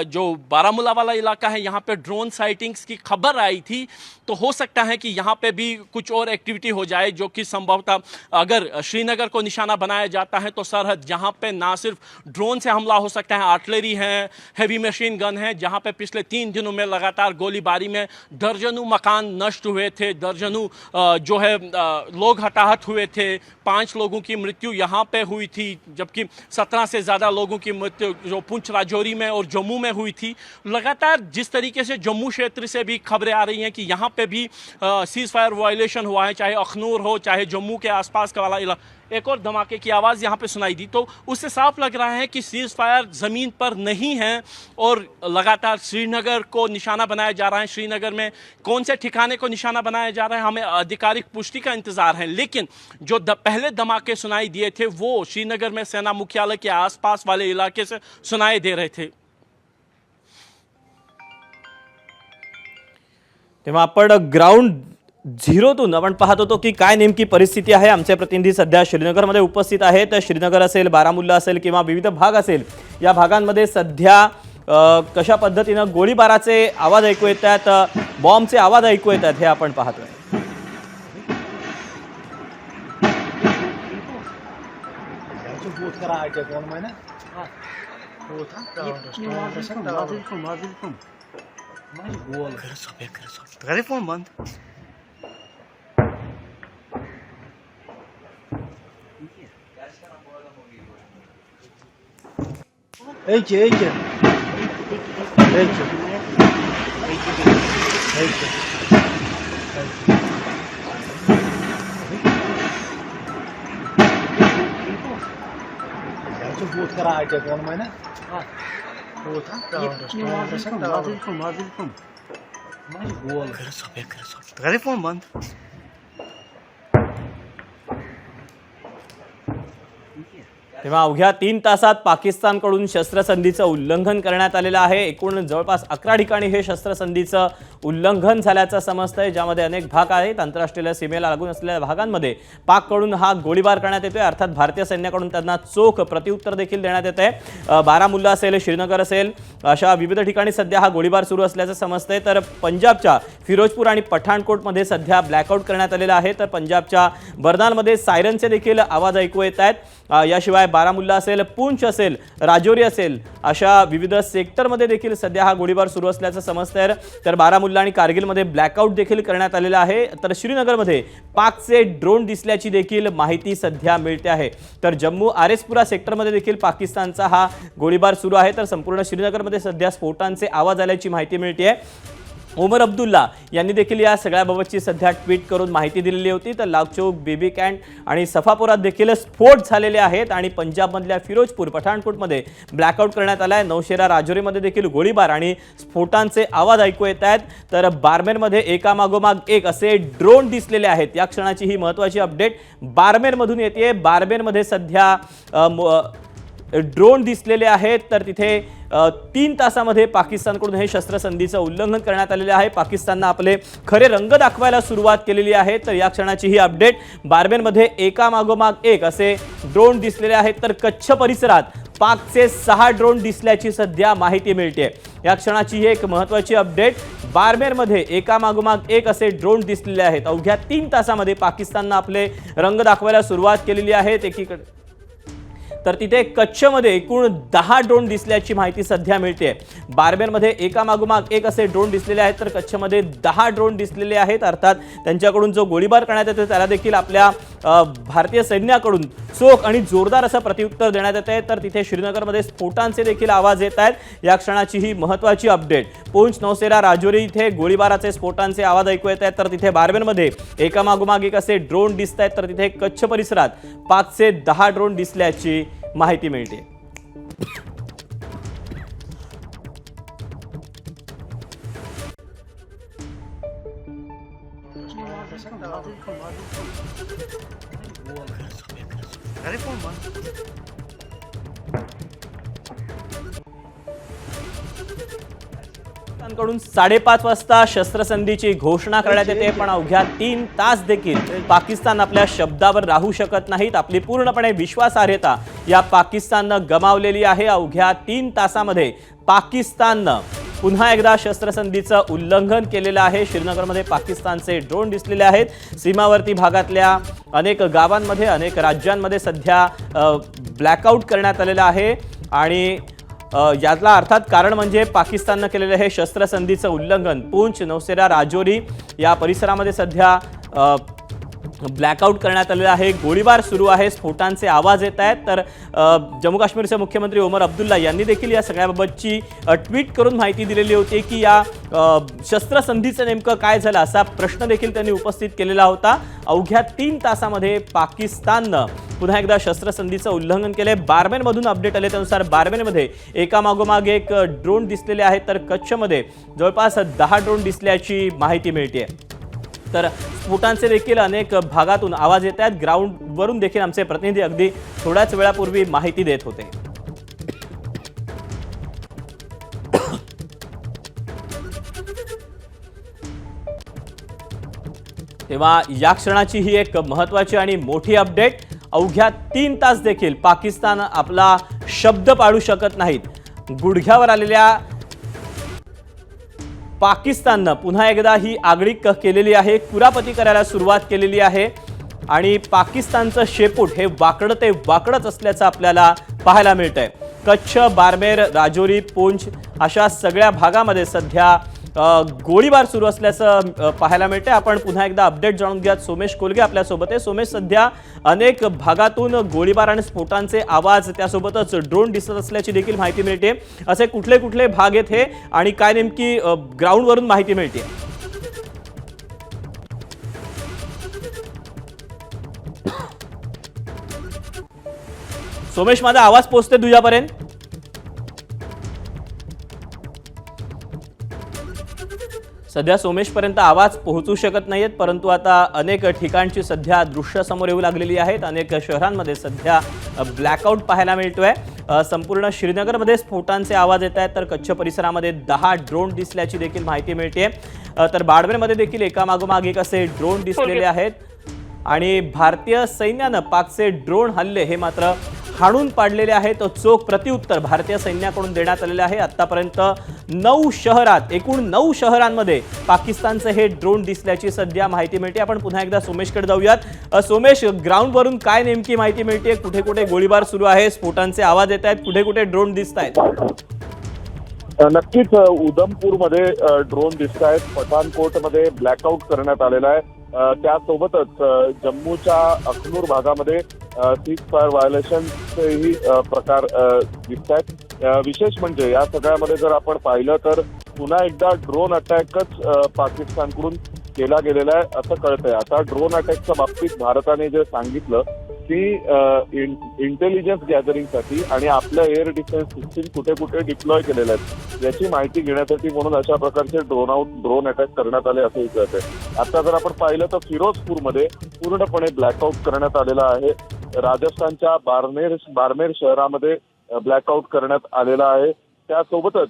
जो बारामूला वाला इलाका है यहाँ पे ड्रोन साइटिंग्स की खबर आई थी, तो हो सकता है कि यहाँ पे भी कुछ और एक्टिविटी हो जाए, जो कि संभवतः अगर श्रीनगर को निशाना बनाया जाता है तो सरहद जहाँ पे ना सिर्फ ड्रोन से हमला हो सकता है, आर्टिलरी है, हैवी मशीन गन है, जहाँ पे पिछले 3 दिनों में लगातार गोलीबारी में दर्जनों मकान नष्ट हुए थे, दर्जनों जो है लोग हताहत हुए थे, 5 लोगों की मृत्यु यहाँ पे हुई थी, जबकि 17 से ज़्यादा लोगों की मृत्यु जो पुंछ राजौरी में और जम्मू में हुई थी। लगातार जिस तरीके से जम्मू क्षेत्र से भी खबरें आ रही हैं कि यहाँ पे भी सीज फायर वायलेशन हुआ है, चाहे अखनूर हो, चाहे जम्मू के आसपास का वाला इलाका, एक और धमाके की आवाज़ यहाँ पे सुनाई दी, तो उससे साफ लग रहा है कि सीज फायर ज़मीन पर नहीं है और लगातार श्रीनगर को निशाना बनाया जा रहा है। श्रीनगर में कौन से ठिकाने को निशाना बनाया जा रहा है, हमें आधिकारिक पुष्टि का इंतज़ार है, लेकिन जो पहले धमाके सुनाई दिए थे वो श्रीनगर में सेना मुख्यालय के आसपास वाले इलाके से सुनाई दे रहे थे। तेव्हा आपण ग्राउंड झिरोतून आपण पाहत होतो की काय नेमकी परिस्थिती आहे। आमचे प्रतिनिधी सध्या श्रीनगरमध्ये उपस्थित आहेत। श्रीनगर असेल, बारामुल्ला असेल किंवा विविध भाग असेल, या भागांमध्ये सध्या कशा पद्धतीने गोळीबाराचे आवाज ऐकू येतात, बॉम्बचे आवाज ऐकू येतात, हे आपण पाहतोय। तेव्हा अवघ्या 3 तासात पाकिस्तानकडून शस्त्रसंधीचं उल्लंघन करण्यात आलेलं आहे। एकूण जवळपास 11 ठिकाणी हे शस्त्रसंधीचं उल्लंघन झाल्याचं समजतंय, ज्यामध्ये अनेक भाग आहेत। आंतरराष्ट्रीय सीमेला लागून असलेल्या भागांमध्ये पाककडून हा गोळीबार करण्यात येतोय, अर्थात भारतीय सैन्याकडून त्यांना चोख प्रत्युत्तर देखील देण्यात येत आहे। बारामुल्ला असेल, श्रीनगर असेल, अशा विविध ठिकाणी सध्या हा गोळीबार सुरू असल्याचं समजतंय। तर पंजाबच्या फिरोजपूर आणि पठाणकोटमध्ये सध्या ब्लॅकआउट करण्यात आलेलं आहे, तर पंजाबच्या बरनालमध्ये सायरनचे देखील आवाज ऐकू येत आहेत। याशिवाय बारामुल्ला असेल, पुंछ असेल, राजौरी असेल, अशा विविध सेक्टरमध्ये देखील सध्या हा गोळीबार सुरू असल्याचं समजतंय। तर बारामुल्ला आणि कारगिलमध्ये ब्लॅकआउट देखील करण्यात आलेला आहे। तर श्रीनगरमध्ये पाकचे ड्रोन दिसल्याची देखील माहिती सध्या मिळते आहे। तर जम्मू आरेसपुरा सेक्टरमध्ये देखील पाकिस्तानचा हा गोळीबार सुरू आहे। तर संपूर्ण श्रीनगरमध्ये सध्या स्फोटांचे आवाज आल्याची माहिती मिळते आहे। ओमर अब्दुल्ला यांनी देखील या सगळ्याबाबतची सध्या ट्विट करून माहिती दिलेली होती। तर लालचौक, बेबी कॅन्ट आणि सफापुरात देखील स्फोट झालेले आहेत आणि पंजाबमधल्या फिरोजपूर, पठाणकोटमध्ये ब्लॅकआउट करण्यात आला आहे। नौशेरा, राजौरीमध्ये देखील गोळीबार आणि स्फोटांचे आवाज ऐकू येत आहेत। तर बारमेरमध्ये एकामागोमाग एक असे ड्रोन दिसलेले आहेत। या क्षणाची ही महत्त्वाची अपडेट बारमेरमधून येते। बारमेरमध्ये सध्या ड्रोन दिसलेले आहेत। तर तिथे 3 तासामध्ये पाकिस्तानकडून हे शस्त्रसंधीचं उल्लंघन करण्यात आलेले आहे। पाकिस्तानने आपले खरे रंग दाखवायला सुरुवात केलेली आहे। तर या क्षणाची ही अपडेट, बारमेरमध्ये एकामागोमाग एक असे ड्रोन दिसलेले आहेत। तर कच्छ परिसरात पाकचे 6 ड्रोन दिसल्याची सध्या माहिती मिळते। या क्षणाची ही एक महत्त्वाची अपडेट, बारमेरमध्ये एकामागोमाग एक असे ड्रोन दिसलेले आहेत। अवघ्या 3 तासामध्ये पाकिस्तानने आपले रंग दाखवायला सुरुवात केलेली आहे। एकीकडे तर तिथे कच्छमध्ये एकूण 10 ड्रोन दिसल्याची माहिती सध्या मिळते। बारमेरमध्ये एकामागोमाग एक असे ड्रोन दिसलेले आहेत, तर कच्छमध्ये 10 ड्रोन दिसलेले आहेत। अर्थात त्यांच्याकडून जो गोळीबार करण्यात येतो त्याला देखील आपल्या भारतीय सैन्याकडून चोख आणि जोरदार असं प्रत्युत्तर देण्यात येत आहे। तर तिथे श्रीनगरमध्ये स्फोटांचे देखील आवाज येत आहेत। या क्षणाची ही महत्त्वाची अपडेट, पुंछ, नौशेरा, राजौरी इथे गोळीबाराचे, स्फोटांचे आवाज ऐकू येत आहेत। तर तिथे बारमेरमध्ये एकामागोमाग एक असे ड्रोन दिसत आहेत। तर तिथे कच्छ परिसरात पाकचे 10 ड्रोन दिसल्याची माहिती मिळते। पाकिस्तानकडून 5:30 वाजता शस्त्रसंधीची घोषणा करण्यात येते, पण अवघ्या 3 तास देखील पाकिस्तान आपल्या शब्दावर राहू शकत नाहीत. आपली पूर्णपणे विश्वासार्हता या पाकिस्ताननं गमावलेली आहे. अवघ्या 3 तासामध्ये पाकिस्ताननं पुन्हा एकदा शस्त्रसंधीचं उल्लंघन केलेलं आहे. श्रीनगरमध्ये पाकिस्तानचे ड्रोन दिसलेले आहेत. सीमावर्ती भागातल्या अनेक गावांमध्ये, अनेक राज्यांमध्ये सध्या ब्लॅकआउट करण्यात आलेलं आहे आणि यातला अर्थात कारण म्हणजे पाकिस्ताननं केलेलं हे शस्त्रसंधीचं उल्लंघन. पूंछ, नौशेरा, राजौरी या परिसरामध्ये सध्या ब्लॅकआउट करण्यात आलेलं आहे. गोळीबार सुरू आहे, स्फोटांचे आवाज येत आहेत. तर जम्मू काश्मीरचे मुख्यमंत्री ओमर अब्दुल्ला यांनी देखील या सगळ्याबाबतची ट्विट करून माहिती दिलेली होती की या शस्त्रसंधीचं नेमकं काय झालं असा प्रश्न देखील त्यांनी उपस्थित केलेला होता. अवघ्या 3 तासामध्ये पाकिस्ताननं पुन्हा एकदा शस्त्रसंधीचं उल्लंघन केले. बारमेरमधून अपडेट आले त्यानुसार बारमेरमध्ये एकामागोमाग एक ड्रोन दिसलेले आहेत, तर कच्छमध्ये जवळपास 10 ड्रोन दिसल्याची माहिती मिळते. तर स्फोटांचे देखील अनेक भागातून आवाज येत आहेत. ग्राउंडवरून देखील आमचे प्रतिनिधी अगदी थोड्याच वेळापूर्वी माहिती देत होते. तेव्हा या क्षणाची ही एक महत्त्वाची आणि मोठी अपडेट. अवघ्या 3 तास देखील पाकिस्तान आपला शब्द पाळू शकत नाहीत. गुडघ्यावर आलेल्या पाकिस्ताननं पुन्हा एकदा ही आगळीक केलेली आहे, कुरापती करायला सुरुवात केलेली आहे आणि पाकिस्तानचं शेपूट हे वाकडं ते वाकडंच असल्याचं आपल्याला पाहायला मिळतंय. कच्छ, बारमेर, राजौरी, पूंछ अशा सगळ्या भागामध्ये सध्या गोळीबार सुरू असल्याचं पाहायला मिळतंय. आपण पुन्हा एकदा अपडेट जाणून घ्यात. सोमेश कोलगे आपल्यासोबत आहे. सोमेश, सध्या अनेक भागातून गोळीबार आणि स्फोटांचे आवाज त्यासोबतच ड्रोन दिसत असल्याची देखील माहिती मिळते. असे कुठले कुठले भाग आहेत हे आणि काय नेमकी ग्राउंडवरून माहिती मिळते? सोमेश, माझा आवाज पोहोचते तुझ्यापर्यंत? सध्या सोमेशपर्यंत आवाज पोहोचू शकत नाहीयेत, परंतु आता अनेक ठिकाणची सध्या दृश्य समोर येऊ लागलेली आहेत. अनेक शहरांमध्ये सध्या ब्लॅकआउट पाहायला मिळतोय. संपूर्ण श्रीनगरमध्ये स्फोटांचे आवाज येत आहेत, तर कच्छ परिसरामध्ये 10 ड्रोन दिसल्याची देखील माहिती मिळते. तर बाडमेरमध्ये देखील एकामागोमाग एक असे ड्रोन दिसलेले आहेत आणि भारतीय सैन्यानं पाकचे ड्रोन हल्ले हे मात्र हाणून पाडलेले आहेत. चोख प्रत्युत्तर भारतीय सैन्याकडून देण्यात आलेले आहे. आतापर्यंत 9 शहरात, एकूण 9 शहरांमध्ये पाकिस्तानचे हे ड्रोन दिसल्याची सध्या माहिती मिळते. आपण पुन्हा एकदा सोमेशकडे जाऊयात. सोमेश, ग्राउंडवरून काय नेमकी माहिती मिळते? कुठे कुठे गोळीबार सुरू आहे, स्फोटांचे आवाज येत आहेत, कुठे कुठे ड्रोन दिसत आहेत? नक्कीच उधमपूरमध्ये ड्रोन दिसत आहेत. पठाणकोटमध्ये ब्लॅकआउट करण्यात आलेला आहे. त्यासोबतच जम्मूच्या अखनूर भागामध्ये सीज फायर व्हायोलेशनचेही प्रकार दिसत आहेत. विशेष म्हणजे या सगळ्यामध्ये जर आपण पाहिलं तर पुन्हा एकदा ड्रोन अटॅकच पाकिस्तानकडून केला गेलेला आहे असं कळतंय. आता ड्रोन अटॅकच्या बाबतीत भारताने जे सांगितलं की इंटेलिजन्स गॅदरिंगसाठी आणि आपल्या एअर डिफेन्स सिस्टीम कुठे कुठे डिप्लॉय केलेल्या आहेत याची माहिती घेण्यासाठी म्हणून अशा प्रकारचे ड्रोन अटॅक करण्यात आले असं कळतंय. आता जर आपण पाहिलं तर फिरोजपूरमध्ये पूर्णपणे ब्लॅकआउट करण्यात आलेला आहे. राजस्थानच्या बारमेर शहरामध्ये ब्लॅकआउट करण्यात आलेला आहे. त्यासोबतच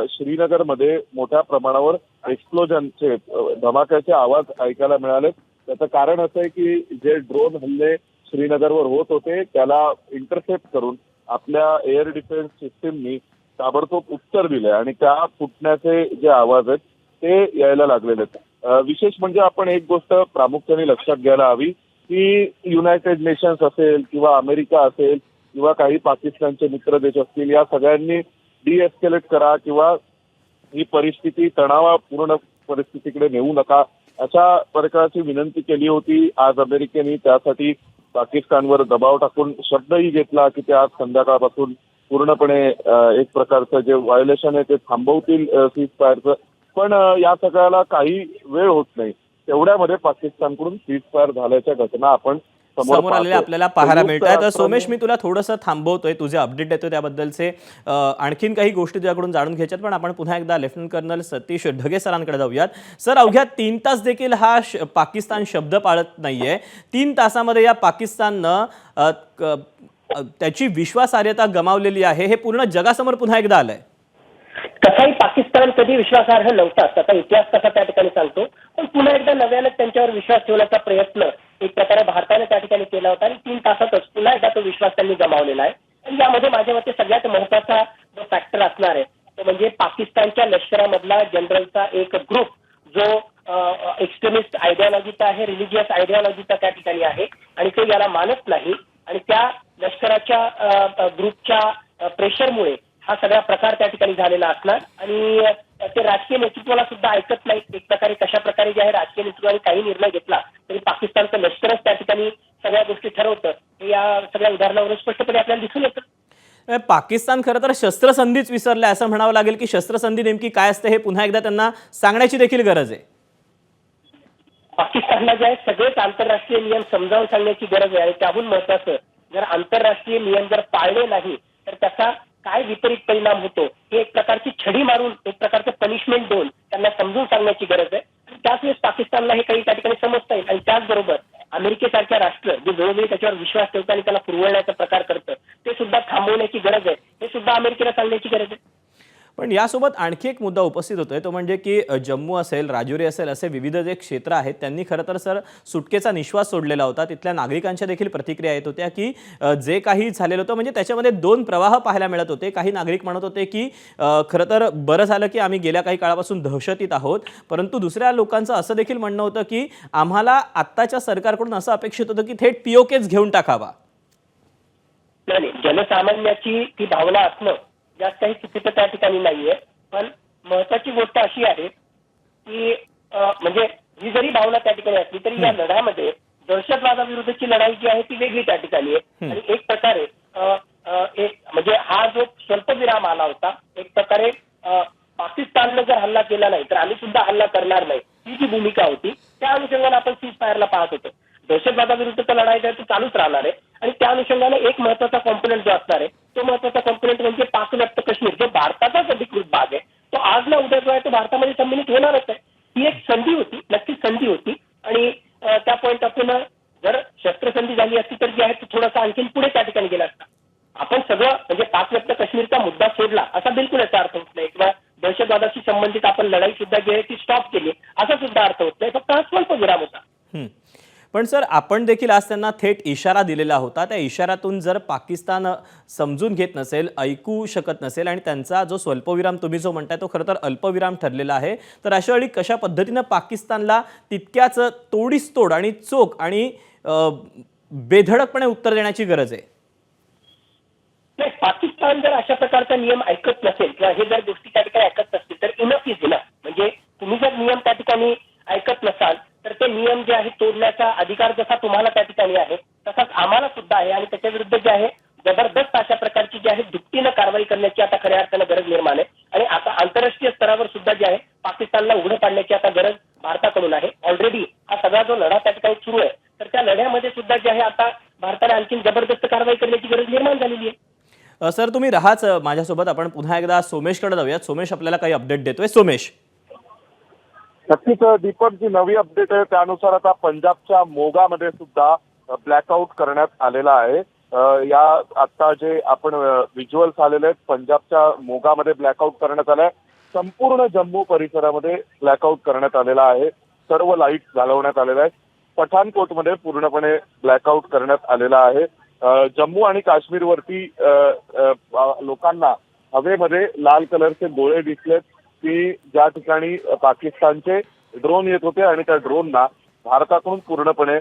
श्रीनगरमध्ये मोठ्या प्रमाणावर एक्सप्लोजनचे, धमाक्याचे आवाज ऐकायला मिळाले. त्याचं कारण असं आहे की जे ड्रोन हल्ले श्रीनगरवर होत होते त्याला इंटरसेप्ट करून आपल्या एअर डिफेन्स सिस्टीमनी ताबडतोब उत्तर दिले आणि त्या फुटण्याचे जे आवाज आहेत ते यायला लागलेले आहेत. विशेष म्हणजे आपण एक गोष्ट प्रामुख्याने लक्षात घ्यायला हवी की युनायटेड नेशन्स असेल किंवा अमेरिका असेल किंवा काही पाकिस्तानचे मित्र देश असतील, या सगळ्यांनी डिएस्केलेट करा किंवा ही परिस्थिती तणावपूर्ण परिस्थितीकडे नेऊ नका अशा प्रकारची विनंती केली होती. आज अमेरिकेने त्यासाठी पाकिस्तानवर दबाव टाकून शब्दही घेतला की ते आज संध्याकाळपासून पूर्णपणे एक प्रकारचं जे व्हायोलेशन आहे ते थांबवतील सीज फायरचं. पण या सगळ्याला काही वेळ होत नाही, तेवढ्यामध्ये पाकिस्तानकडून सीज फायर झाल्याच्या घटना आपण समोर आलेल्या आपल्याला पाहायला मिळतात. तर सोमेश, मी तुला थोडंसं थांबवतोय, तुझे अपडेट देतोय त्याबद्दलचे आणखीन काही गोष्टी तुझ्याकडून जाणून घ्यायच्यात. पण आपण पुन्हा एकदा लेफ्टनंट कर्नल सतीश ढगे सरांकडे जाऊयात. सर, अवघ्या 3 तास देखील हा पाकिस्तान शब्द पाळत नाहीये. 3 तासामध्ये या पाकिस्ताननं त्याची विश्वासार्हता गमावलेली आहे, हे पूर्ण जगासमोर पुन्हा एकदा आलंय. तसाही पाकिस्तान कधी विश्वासार्ह नव्हता, त्याचा इतिहास कसा त्या ठिकाणी सांगतो. पण पुन्हा एकदा नव्यानं त्यांच्यावर विश्वास ठेवण्याचा प्रयत्न एक प्रकारे भारताने त्या ठिकाणी केला होता आणि 3 तासातच पुन्हा एकदा तो विश्वास त्यांनी गमावलेला आहे. आणि यामध्ये माझ्या मते सगळ्यात महत्त्वाचा जो फॅक्टर असणार आहे तो म्हणजे पाकिस्तानच्या लष्करामधला जनरलचा एक ग्रुप जो एक्स्ट्रीमिस्ट आयडिओलॉजीचा आहे, रिलिजियस आयडिओलॉजीचा त्या ठिकाणी आहे आणि तो याला मानत नाही. आणि त्या लष्कराच्या ग्रुपच्या प्रेशरमुळे हा सगळा प्रकार त्या ठिकाणी झालेला असणार आणि ते राजकीय नेतृत्वाला सुद्धा ऐकत नाहीत. एक प्रकारे कशा प्रकारे जे आहे राजकीय नेतृत्वाने काही निर्णय घेतला तरी पाकिस्तानचं लष्करच त्या ठिकाणी सगळ्या गोष्टी ठरवतं, हे या सगळ्या उदाहरणावरून स्पष्टपणे आपल्याला दिसून येतं. पाकिस्तान खरं तर शस्त्रसंधीच विसरलाय असं म्हणावं लागेल की शस्त्रसंधी नेमकी काय असते हे पुन्हा एकदा त्यांना सांगण्याची देखील गरज आहे. पाकिस्तानला जे आहे सगळेच आंतरराष्ट्रीय नियम समजावून सांगण्याची गरज आहे आणि त्याहून महत्वाचं जर आंतरराष्ट्रीय नियम जर पाळले नाही तर त्याचा काय विपरीत परिणाम होतो हे एक प्रकारची छडी मारून एक प्रकारचं पनिशमेंट देऊन त्यांना समजून सांगण्याची गरज आहे. त्याच वेळेस पाकिस्तानला हे काही त्या ठिकाणी समजता येईल आणि त्याचबरोबर अमेरिकेसारख्या राष्ट्र जे वेळोवेळी त्याच्यावर विश्वास ठेवतं आणि त्याला पुरवण्याचा प्रकार करतं ते सुद्धा थांबवण्याची गरज आहे, हे सुद्धा अमेरिकेला सांगण्याची गरज आहे. पण यासोबत आणखी एक मुद्दा उपस्थित होतोय तो म्हणजे की जम्मू असेल, राजौरी असेल असे विविध जे क्षेत्र आहेत त्यांनी खरं तर सर सुटकेचा निश्वास सोडलेला होता. तिथल्या नागरिकांच्या देखील प्रतिक्रिया येत होत्या की जे काही झालेलं होतं म्हणजे त्याच्यामध्ये 2 प्रवाह पाहायला मिळत होते. काही नागरिक म्हणत होते की खरं तर बरं झालं की आम्ही गेल्या काही काळापासून दहशतीत आहोत, परंतु दुसऱ्या लोकांचं असं देखील म्हणणं होतं की आम्हाला आत्ताच्या सरकारकडून असं अपेक्षित होतं की थेट पीओकेच घेऊन टाकावा. नाही, जनसामान्याची ती भावना असणं जास्त काही चुकीचं त्या ठिकाणी नाहीये. पण महत्वाची गोष्ट अशी आहे की म्हणजे ही जरी भावना त्या ठिकाणी असली तरी या लढ्यामध्ये दहशतवादाविरुद्धची लढाई जी आहे ती वेगळी त्या ठिकाणी आहे. आणि एक प्रकारे एक म्हणजे हा जो स्वल्पविराम आला होता एक प्रकारे पाकिस्ताननं जर हल्ला केला नाही तर आम्ही सुद्धा हल्ला करणार नाही ही जी भूमिका होती त्या अनुषंगाने आपण सीज फायरला पाहत होतो. दहशतवादाविरुद्धचा लढाई आहे ती चालूच राहणार आहे आणि त्या अनुषंगाने एक महत्वाचा कॉम्पोनंट जो असणार आहे तो महत्वाचा कॉम्पोनंट म्हणजे पाकव्याप्त काश्मीर जो भारताचाच अधिकृत भाग आहे तो आज ना उद्या जो आहे तो भारतामध्ये सम्मिलित होणारच आहे. ही एक संधी होती, नक्कीच संधी होती आणि त्या पॉईंट ऑफ व्ह्यूनं जर शस्त्रसंधी झाली असती तर जी आहे तो थोडासा आणखीन पुढे त्या ठिकाणी गेला असता. आपण सगळं म्हणजे पाकव्याप्त काश्मीरचा मुद्दा सोडला असा बिलकुल याचा अर्थ होत नाही किंवा दहशतवादाशी संबंधित आपण लढाई सुद्धा जी आहे ती स्टॉप केली असा सुद्धा अर्थ होत नाही. फक्त हा स्वल्प विराम होता. पण सर आपण देखील आज त्यांना थेट इशारा दिलेला होता. त्या इशाऱ्यातून जर पाकिस्तान समजून घेत नसेल, ऐकू शकत नसेल आणि त्यांचा जो स्वल्पविराम तुम्ही जो म्हणताय तो खरं तर अल्पविराम ठरलेला आहे, तर अशा वेळी कशा पद्धतीनं पाकिस्तानला तितक्याच तोडीस तोड आणि चोख आणि बेधडकपणे उत्तर देण्याची गरज आहे? नाही, पाकिस्तान जर अशा प्रकारचा नियम ऐकत नसेल किंवा हे जर गोष्टी त्या ठिकाणी ऐकत नसतील तर इनफ इज इनफ. म्हणजे तुम्ही जर नियम त्या ठिकाणी ऐकत नसाल तर ते नियम जे आहे तोडण्याचा अधिकार जसा तुम्हाला त्या ठिकाणी आहे तसाच आम्हाला सुद्धा आहे आणि त्याच्या विरुद्ध जे आहे जबरदस्त अशा प्रकारची जी आहे दुपटीनं कारवाई करण्याची आता खऱ्या अर्थानं गरज निर्माण आहे. आणि आता आंतरराष्ट्रीय स्तरावर सुद्धा जे आहे पाकिस्तानला उघडं पाडण्याची आता गरज भारताकडून आहे. ऑलरेडी हा सगळा जो लढा त्या ठिकाणी सुरू आहे तर त्या लढ्यामध्ये सुद्धा जे आहे आता भारताने आणखी जबरदस्त कारवाई करण्याची गरज निर्माण झालेली आहे. सर तुम्ही राहाच माझ्यासोबत, आपण पुन्हा एकदा सोमेशकडे जाऊयात. सोमेश आपल्याला काही अपडेट देतोय. सोमेश. नक्कीच दीपक, जी नवी अपडेट आहे त्यानुसार आता पंजाबच्या मोगामध्ये सुद्धा ब्लॅकआउट करण्यात आलेला आहे. या आता जे आपण व्हिज्युअल्स आलेले आहेत पंजाबच्या मोगामध्ये ब्लॅकआउट करण्यात आलाय. संपूर्ण जम्मू परिसरामध्ये ब्लॅकआउट करण्यात आलेला आहे. सर्व लाईट्स घालवण्यात आलेल्या आहेत. पठाणकोटमध्ये पूर्णपणे ब्लॅकआउट करण्यात आलेला आहे. जम्मू आणि काश्मीरवरती लोकांना हवेमध्ये लाल कलरचे गोळे दिसलेत की ज्या ठिकाणी पाकिस्तानचे ड्रोन येत होते आणि त्या ड्रोनना भारताकडून पूर्णपणे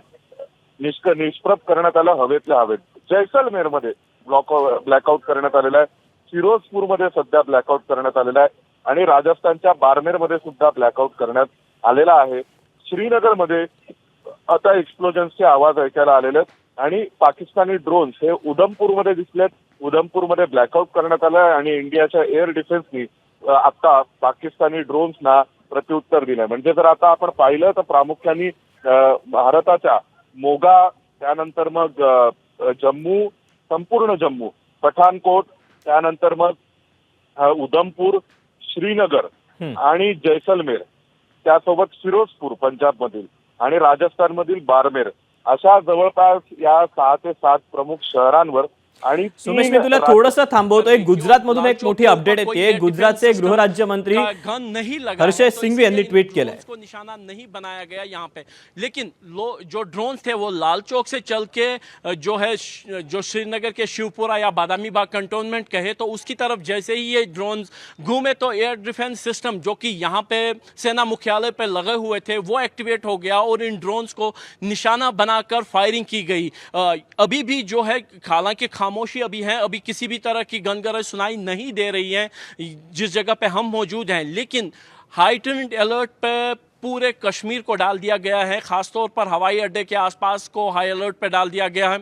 निष्प्रभ करण्यात आलं हवेतल्या हवेत. जैसलमेरमध्ये ब्लॅकआउट करण्यात आलेला आहे. फिरोजपूरमध्ये सध्या ब्लॅकआउट करण्यात आलेला आहे आणि राजस्थानच्या बारमेरमध्ये सुद्धा ब्लॅकआउट करण्यात आलेला आहे. श्रीनगरमध्ये आता एक्सप्लोजन्सचे आवाज ऐकायला आलेले आहेत आणि पाकिस्तानी ड्रोन्स हे उधमपूरमध्ये दिसलेत. उधमपूरमध्ये ब्लॅकआउट करण्यात आलं आहे आणि इंडियाच्या एअर डिफेन्सनी आता पाकिस्तानी ड्रोन्सना प्रत्युत्तर दिलंय. म्हणजे जर आता आपण पाहिलं तर प्रामुख्याने भारताच्या मोगा, त्यानंतर मग जम्मू, संपूर्ण जम्मू, पठाणकोट, त्यानंतर मग उधमपूर, श्रीनगर आणि जैसलमेर, त्यासोबत फिरोजपूर पंजाबमधील आणि राजस्थानमधील बारमेर अशा जवळपास या 6 ते 7 प्रमुख शहरांवर आणि सोमेश, मी तुला थोडंसं थांबवतोय. गुजरातमधून एक मोठी अपडेट येते. गुजरातचे गृहराज्यमंत्री गन नहीं लगा हर्ष सिंघवी यांनी ट्वीट केलंय. को निशाना नहीं बनाया गया यहाँ पे, लेकिन जो ड्रोन थे वो लाल चौक से चल के जो है जो श्रीनगर के शिवपुरा या बादामी बाग कंटोनमेंट कहे तो उसकी तरफ जैसे ही ये ड्रोन घूमे तो एयर डिफेंस सिस्टम जो कि यहाँ पे सेना मुख्यालय पे लगे हुए थे वो एक्टिवेट हो गया और इन ड्रोन्स को निशाना बनाकर फायरिंग की गई। अभी भी जो है हालांकि खामोशी अभी है, अभी किसी भी तरह की गनगरज सुनाई नहीं दे रही है जिस जगह पे हम मौजूद हैं, लेकिन हाइटेंड अलर्ट पे पूरे कश्मीर को डाल दिया गया है। खासतौर पर हवाई अड्डे के आसपास को हाई अलर्ट पे डाल दिया गया है।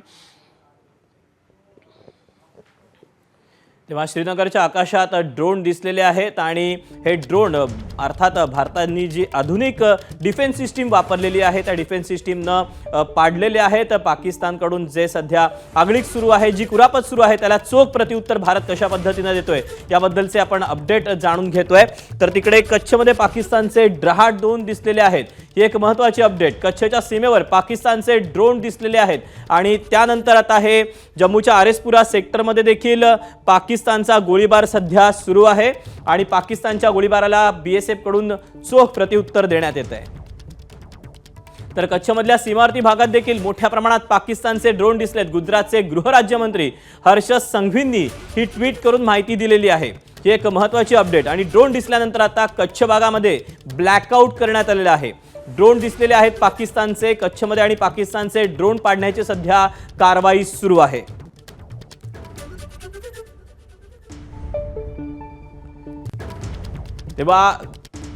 तेव्हा श्रीनगरच्या आकाशात ड्रोन दिसलेले आहेत आणि हे ड्रोन अर्थात भारताने जी आधुनिक डिफेन्स सिस्टीम वापरलेली आहे त्या डिफेन्स सिस्टीमनं पाडलेले आहेत. पाकिस्तानकडून जे सध्या आगळीक सुरू आहे, जी कुरापत सुरू आहे, त्याला चोख प्रत्युत्तर भारत कशा पद्धतीने देतोय याबद्दलचे आपण अपडेट जाणून घेतोय. तर तिकडे कच्छमध्ये पाकिस्तानचे ड्राहाट ड्रोन दिसलेले आहेत. ही एक महत्त्वाची अपडेट. कच्छच्या सीमेवर पाकिस्तानचे ड्रोन दिसलेले आहेत आणि त्यानंतर आता हे जम्मूच्या आरेसपुरा सेक्टरमध्ये देखील पाकिस्तानचा गोळीबार सध्या सुरू आहे आणि पाकिस्तानच्या गोळीबाराला BSF कडून चोख प्रत्युत्तर देण्यात येत आहे. तर कच्छमधल्या सीमावर्ती भागात देखील मोठ्या प्रमाणात पाकिस्तानचे ड्रोन दिसलेत. गुजरातचे गृहराज्यमंत्री हर्ष संघवींनी ही ट्विट करून माहिती दिलेली आहे. ही एक महत्त्वाची अपडेट. आणि ड्रोन दिसल्यानंतर आता कच्छ भागामध्ये ब्लॅकआउट करण्यात आलेलं आहे. ड्रोन दिसलेले आहेत पाकिस्तानचे कच्छमध्ये आणि पाकिस्तानचे ड्रोन पाडण्याची सध्या कारवाई सुरू आहे. तेव्हा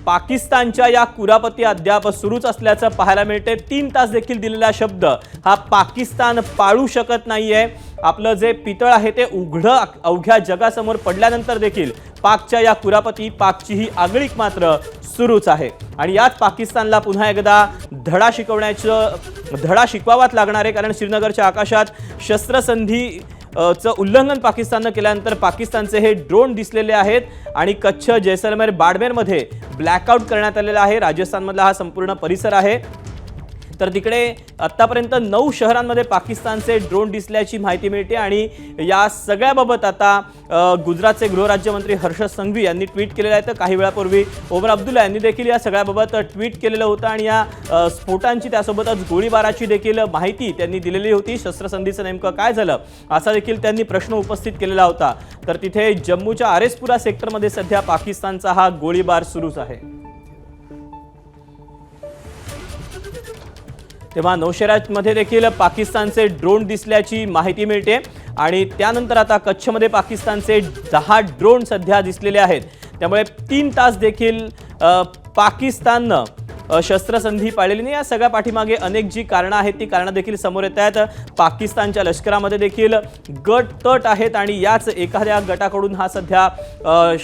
पाकिस्तानच्या या कुरापती अद्याप सुरूच असल्याचं पाहायला मिळते. 3 तास देखील दिलेला शब्द हा पाकिस्तान पाळू शकत नाहीये. आपलं जे पितळ आहे ते उघडं अवघ्या जगासमोर पडल्यानंतर देखील पाकच्या या कुरापती, पाकची ही आगळीक मात्र सुरूच आहे. आणि यात पाकिस्तानला पुन्हा एकदा धडा शिकवावाच लागणार आहे. कारण श्रीनगरच्या आकाशात शस्त्रसंधी चं उल्लंघन पाकिस्ताननं केल्यानंतर पाकिस्तानचे हे ड्रोन दिसलेले आहेत आणि कच्छ, जैसलमेर, बाडमेरमध्ये ब्लॅकआउट करण्यात आलेला आहे. राजस्थानमधला हा संपूर्ण परिसर आहे. तर तिकडे आतापर्यंत 9 शहरांमध्ये पाकिस्तानचे ड्रोन दिसल्याची माहिती मिळते आणि या सगळ्याबाबत आता गुजरातचे गृहराज्यमंत्री हर्ष संघवी यांनी ट्विट केलेलं आहे. तर काही वेळापूर्वी ओमर अब्दुल्ला यांनी देखील या सगळ्याबाबत ट्विट केलेलं होतं आणि या स्फोटांची त्यासोबतच गोळीबाराची देखील माहिती त्यांनी दिलेली होती. शस्त्रसंधीचं नेमकं काय झालं असा देखील त्यांनी प्रश्न उपस्थित केलेला होता. तर तिथे जम्मूच्या आरेसपुरा सेक्टरमध्ये सध्या पाकिस्तानचा हा गोळीबार सुरूच आहे. तेव्हा नौशेरामध्ये देखील पाकिस्तानचे ड्रोन दिसल्याची माहिती मिळते आणि त्यानंतर आता कच्छमध्ये पाकिस्तानचे 10 ड्रोन सध्या दिसलेले आहेत. त्यामुळे 3 तास देखील पाकिस्ताननं शस्त्रसंधी पाळलेली नाही. या सगळ्या पाठीमागे अनेक जी कारणं आहेत ती कारणं देखील समोर येत आहेत. पाकिस्तानच्या लष्करामध्ये देखील गट तट आहेत आणि याच एखाद्या गटाकडून हा सध्या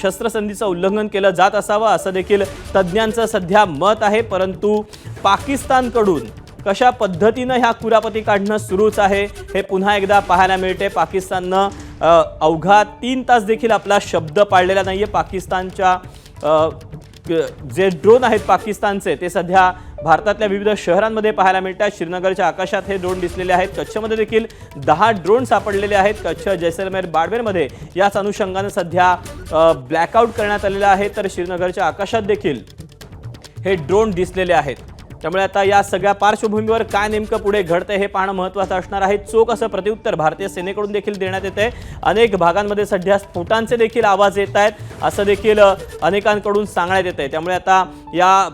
शस्त्रसंधीचं उल्लंघन केलं जात असावं असं देखील तज्ज्ञांचं सध्या मत आहे. परंतु पाकिस्तानकडून कशा पद्धतीनं ह्या कुरापती काढणं सुरूच आहे हे पुन्हा एकदा पाहायला मिळते. पाकिस्ताननं अवघा 3 तास देखील आपला शब्द पाळलेला नाहीये. पाकिस्तानच्या जे ड्रोन आहेत पाकिस्तानचे ते सध्या भारतातल्या विविध शहरांमध्ये पाहायला मिळतात. श्रीनगरच्या आकाशात हे ड्रोन दिसलेले आहेत. कच्छमध्ये देखील 10 ड्रोन सापडलेले आहेत. कच्छ, जैसलमेर, बाडमेरमध्ये याच अनुषंगानं सध्या ब्लॅकआउट करण्यात आलेलं आहे. तर श्रीनगरच्या आकाशात देखील हे ड्रोन दिसलेले आहेत. त्यामुळे आता या सगळ्या पार्श्वभूमीवर काय नेमकं पुढे घडतंय हे पाहणं महत्त्वाचं असणार आहे. चोख असं प्रत्युत्तर भारतीय सेनेकडून देखील देण्यात येतंय. अनेक भागांमध्ये सध्या स्फोटांचे देखील आवाज येत आहेत असं देखील अनेकांकडून सांगण्यात येतंय. त्यामुळे आता या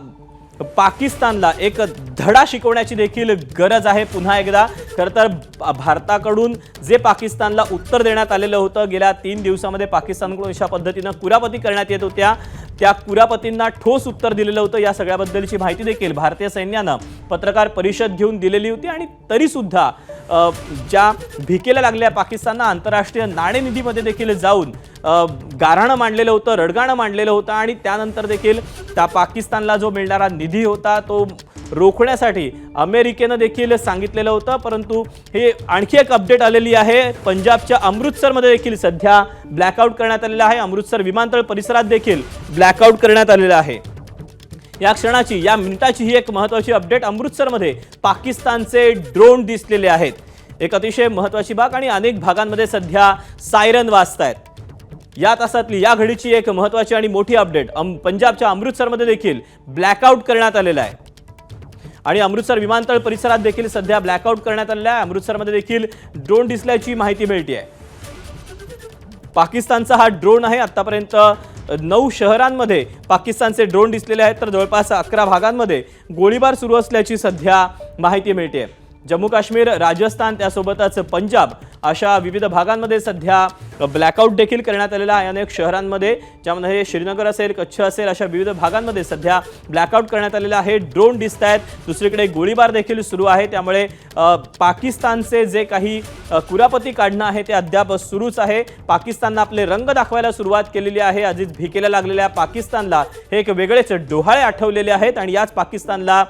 पाकिस्तानला एक धडा शिकवण्याची देखील गरज आहे पुन्हा एकदा. खरं तर भारताकडून जे पाकिस्तानला उत्तर देण्यात आलेलं होतं गेल्या 3 दिवसामध्ये पाकिस्तानकडून अशा पद्धतीनं कुरापती करण्यात येत होत्या, त्या कुरापतींना ठोस उत्तर दिलेलं होतं. या सगळ्याबद्दलची माहिती देखील भारतीय सैन्यानं पत्रकार परिषद घेऊन दिलेली होती आणि तरीसुद्धा ज्या भिकेला लागल्या पाकिस्ताननं आंतरराष्ट्रीय नाणेनिधीमध्ये देखील जाऊन गाऱ्हाणं मांडलेलं होतं, रडगाणं मांडलेलं होतं आणि त्यानंतर देखील त्या पाकिस्तानला जो मिळणारा निधी होता तो रोखण्यासाठी अमेरिकेनं देखील सांगितलेलं होतं. परंतु हे आणखी एक अपडेट आलेली आहे. पंजाबच्या अमृतसरमध्ये देखील सध्या ब्लॅकआउट करण्यात आलेलं आहे. अमृतसर विमानतळ परिसरात देखील ब्लॅकआउट करण्यात आलेलं आहे. या क्षणाची, या मिनिटाची ही एक महत्त्वाची अपडेट. अमृतसरमध्ये पाकिस्तानचे ड्रोन दिसलेले आहेत. एक अतिशय महत्त्वाची बाब आणि अनेक भागांमध्ये सध्या सायरन वाजतायत। या तासातली या घडीची एक महत्त्वाची आणि मोठी अपडेट, पंजाबच्या अमृतसरमध्ये देखील ब्लॅकआउट करण्यात आलेला आहे आणि अमृतसर विमानतळ परिसरात देखील सध्या ब्लॅकआउट करण्यात आलेला आहे। अमृतसरमध्ये देखील ड्रोन दिसल्याची माहिती मिळते आहे। पाकिस्तानचा हा ड्रोन आहे। आतापर्यंत 9 शहरांमध्ये पाकिस्तानचे ड्रोन दिसलेले आहेत, तर जवळपास 11 भागांमध्ये गोळीबार सुरू असल्याची सध्या माहिती मिळते। जम्मू काश्मीर, राजस्थान त्यासोबतच पंजाब अशा विविध भागांमध्ये सध्या ब्लॅकआउट देखील करण्यात आलेला आहे। अनेक शहरांमध्ये, ज्यामध्ये श्रीनगर असेल, कच्छ असेल, अशा विविध भागांमध्ये सध्या ब्लॅकआउट करण्यात आलेला आहे। ड्रोन दिसत आहेत, दुसरीकडे गोळीबार देखील सुरू आहे। त्यामुळे पाकिस्तानचे जे काही कुरापती काढणं आहे ते अद्याप सुरूच आहे। पाकिस्ताननं आपले रंग दाखवायला सुरुवात केलेली आहे। आधीच भीकेला लागलेल्या पाकिस्तानला हे एक वेगळेच डोहाळे आठवलेले आहेत आणि याच पाकिस्तानला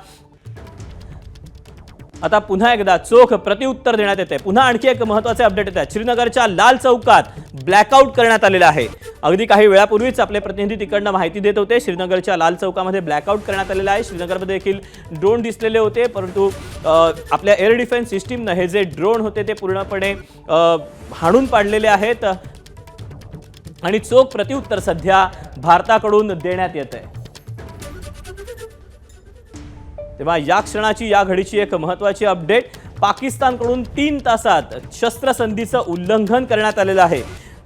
आता पुन्हा एकदा चोख प्रत्युत्तर देण्यात येते। पुन्हा आणखी एक महत्त्वाचे अपडेट येत आहे। श्रीनगरच्या लाल चौकात ब्लॅकआउट करण्यात आलेला आहे। अगदी काही वेळापूर्वीच आपले प्रतिनिधी तिकडनं माहिती देत होते, श्रीनगरच्या लाल चौकामध्ये ब्लॅकआउट करण्यात आलेला आहे। श्रीनगरमध्ये देखील ड्रोन दिसलेले होते, परंतु आपल्या एअर डिफेन्स सिस्टीमनं हे जे ड्रोन होते ते पूर्णपणे हाणून पाडलेले आहेत आणि चोख प्रत्युत्तर सध्या भारताकडून देण्यात येत आहे। तेव्हा या क्षणाची, या घडीची एक महत्त्वाची अपडेट, पाकिस्तानकडून 3 तासात शस्त्रसंधीचं उल्लंघन करण्यात आलेलं आहे।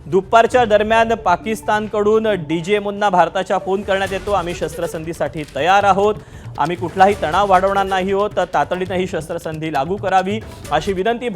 दुपारच्या दरम्यान पाकिस्तानकडून डीजीएमओंना भारताच्या फोन करण्यात येतो, आम्ही शस्त्रसंधीसाठी तयार आहोत, आम्ही कुठलाही तणाव वाढवणार नाही आहोत, तातडीने ही शस्त्रसंधी लागू करावी अशी विनंती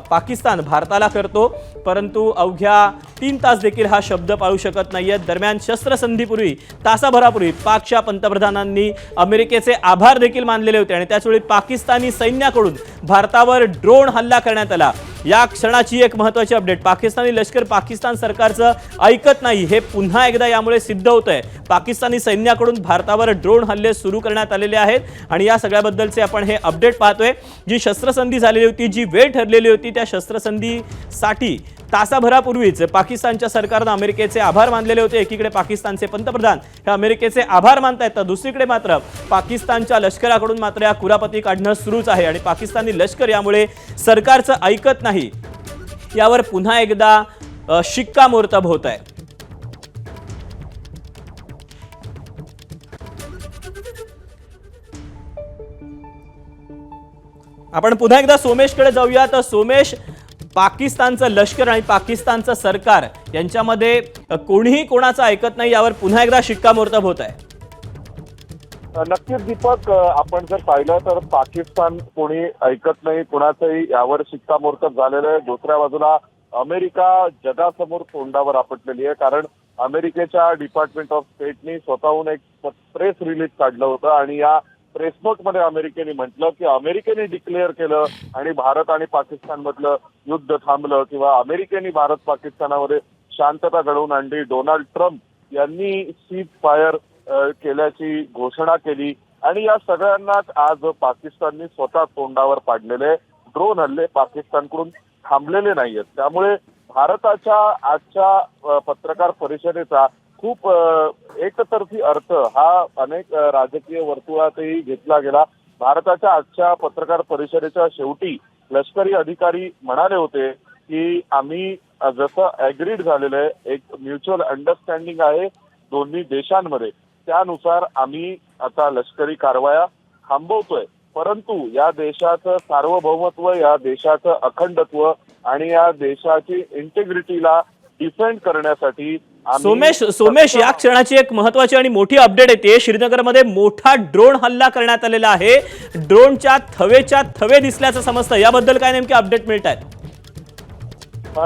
पाकिस्तान भारताला करतो। परंतु अवघ्या 3 तास देखील हा शब्द पाळू शकत नाहीयेत। दरम्यान शस्त्रसंधीपूर्वी, तासाभरापूर्वी पाकच्या पंतप्रधानांनी अमेरिकेचे आभार देखील मानलेले होते आणि त्याचवेळी पाकिस्तानी सैन्याकडून भारतावर ड्रोन हल्ला करण्यात आला। या क्षणाची एक महत्त्वाची अपडेट, पाकिस्तानी लष्कर पाकिस्तान सरकारचं ऐकत नाही हे पुन्हा एकदा यामुळे सिद्ध होतंय। पाकिस्तानी सैन्याकडून भारतावर ड्रोन हल्ले सुरू करण्यात आलेले आहेत आणि या सगळ्याबद्दलचे आपण हे अपडेट पाहतोय। जी शस्त्रसंधी झालेली होती, जी वेळ ठरलेली होती, त्या शस्त्रसंधीसाठी तासाभरापूर्वीच पाकिस्तानच्या सरकारनं अमेरिकेचे आभार मानलेले होते। एकीकडे पाकिस्तानचे पंतप्रधान हे अमेरिकेचे आभार मानतायत, तर दुसरीकडे मात्र पाकिस्तानच्या लष्कराकडून मात्र या कुरापती काढणं सुरूच आहे आणि पाकिस्तानी लष्कर यामुळे सरकारचं ऐकत नाही यावर पुन्हा एकदा शिक्कामोर्तब होत आहे। आपण पुन्हा एकदा सोमेशकडे जाऊया। तर सोमेश, पाकिस्तानचं लष्कर आणि पाकिस्तानचं सरकार यांच्यामध्ये कोणीही कोणाचं ऐकत नाही यावर पुन्हा एकदा शिक्कामोर्तब होत आहे। नक्कीच दीपक, आपण जर पाहिलं तर पाकिस्तान कोणी ऐकत नाही कुणाचंही यावर शिक्कामोर्तब झालेलं आहे। दुसऱ्या बाजूला अमेरिका जगासमोर तोंडावर आपटलेली आहे, कारण अमेरिकेच्या डिपार्टमेंट ऑफ स्टेटनी स्वतःहून एक प्रेस रिलीज काढलं होतं आणि या प्रेस नोटमध्ये अमेरिकेने म्हटलं की अमेरिकेने डिक्लेअर केलं आणि भारत आणि पाकिस्तान मधलं युद्ध थांबलं किंवा अमेरिकेने भारत पाकिस्तानामध्ये शांतता घडवून आणली। डोनाल्ड ट्रम्प यांनी सीज फायर केल्याची घोषणा केली आणि या सगळ्यांनाच आज पाकिस्तानने स्वतः तोंडावर पाडलेले। ड्रोन हल्ले पाकिस्तानकडून थांबलेले नाहीयेत, त्यामुळे भारताच्या आजच्या पत्रकार परिषदेचा खूप एकतर्फी अर्थ हा अनेक राजकीय वर्तुळातही घेतला गेला। भारताच्या आजच्या पत्रकार परिषदेच्या शेवटी लष्करी अधिकारी म्हणाले होते की आम्ही जसं ॲग्रीड झालेलं आहे, एक म्युच्युअल अंडरस्टँडिंग आहे दोन्ही देशांमध्ये, त्यानुसार आम्ही आता लष्करी कारवाया थांबवतोय, परंतु या देशाचं सार्वभौमत्व, या देशाचं अखंडत्व आणि या देशाची इंटिग्रिटीला डिफेंड करण्यासाठी सोमेश, या क्षणाची एक महत्त्वाची आणि मोठी अपडेट येते। श्रीनगरमध्ये मोठा ड्रोन हल्ला करण्यात आलेला आहे, ड्रोनच्या थवेच्या थवे दिसल्याचं समजतं, याबद्दल काय नेमके अपडेट मिळत आहेत?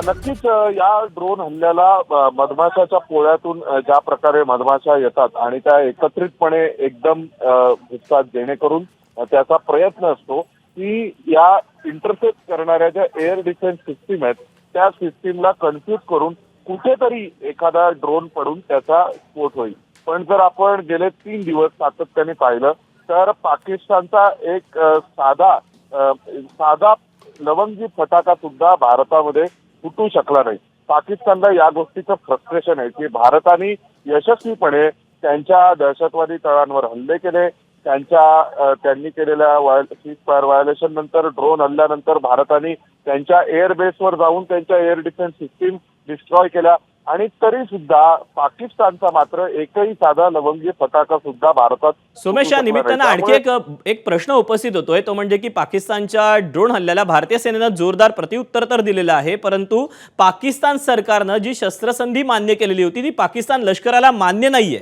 नक्कीच या ड्रोन हल्ल्याला मधमाशाच्या पोळ्यातून ज्या प्रकारे मधमाशा येतात आणि त्या एकत्रितपणे एकदम दिसतात, जेणेकरून त्याचा प्रयत्न असतो की या इंटरसेप्ट करणाऱ्या ज्या एअर डिफेन्स सिस्टीम आहेत त्या सिस्टीमला कन्फ्यूज करून कुठेतरी एखादा ड्रोन पडून त्याचा स्फोट होईल। पण जर आपण गेले 3 दिवस सातत्याने पाहिलं तर पाकिस्तानचा एक साधा लवंगी फटाका सुद्धा भारतामध्ये फुटू शकला नाही। पाकिस्तानला या गोष्टीचं फ्रस्ट्रेशन आहे की भारताने यशस्वीपणे त्यांच्या दहशतवादी तळांवर हल्ले केले, त्यांनी केलेल्या सीज फायर व्हायोलेशन नंतर, ड्रोन हल्ल्यानंतर भारताने त्यांच्या एअर बेसवर जाऊन त्यांच्या एअर डिफेन्स सिस्टीम डिस्ट्रॉय केल्या आणि तरी सुद्धा पाकिस्तानचा मात्र एकही साधा लवंगी फटाका सुद्धा भारतात सोमेश, या निमित्तानं आणखी एक प्रश्न उपस्थित होतोय, तो म्हणजे की पाकिस्तानच्या ड्रोन हल्ल्याला भारतीय सेनेनं जोरदार प्रत्युत्तर तर दिलेलं आहे, परंतु पाकिस्तान सरकारनं जी शस्त्रसंधी मान्य केलेली होती ती पाकिस्तान लष्कराला मान्य नाहीये.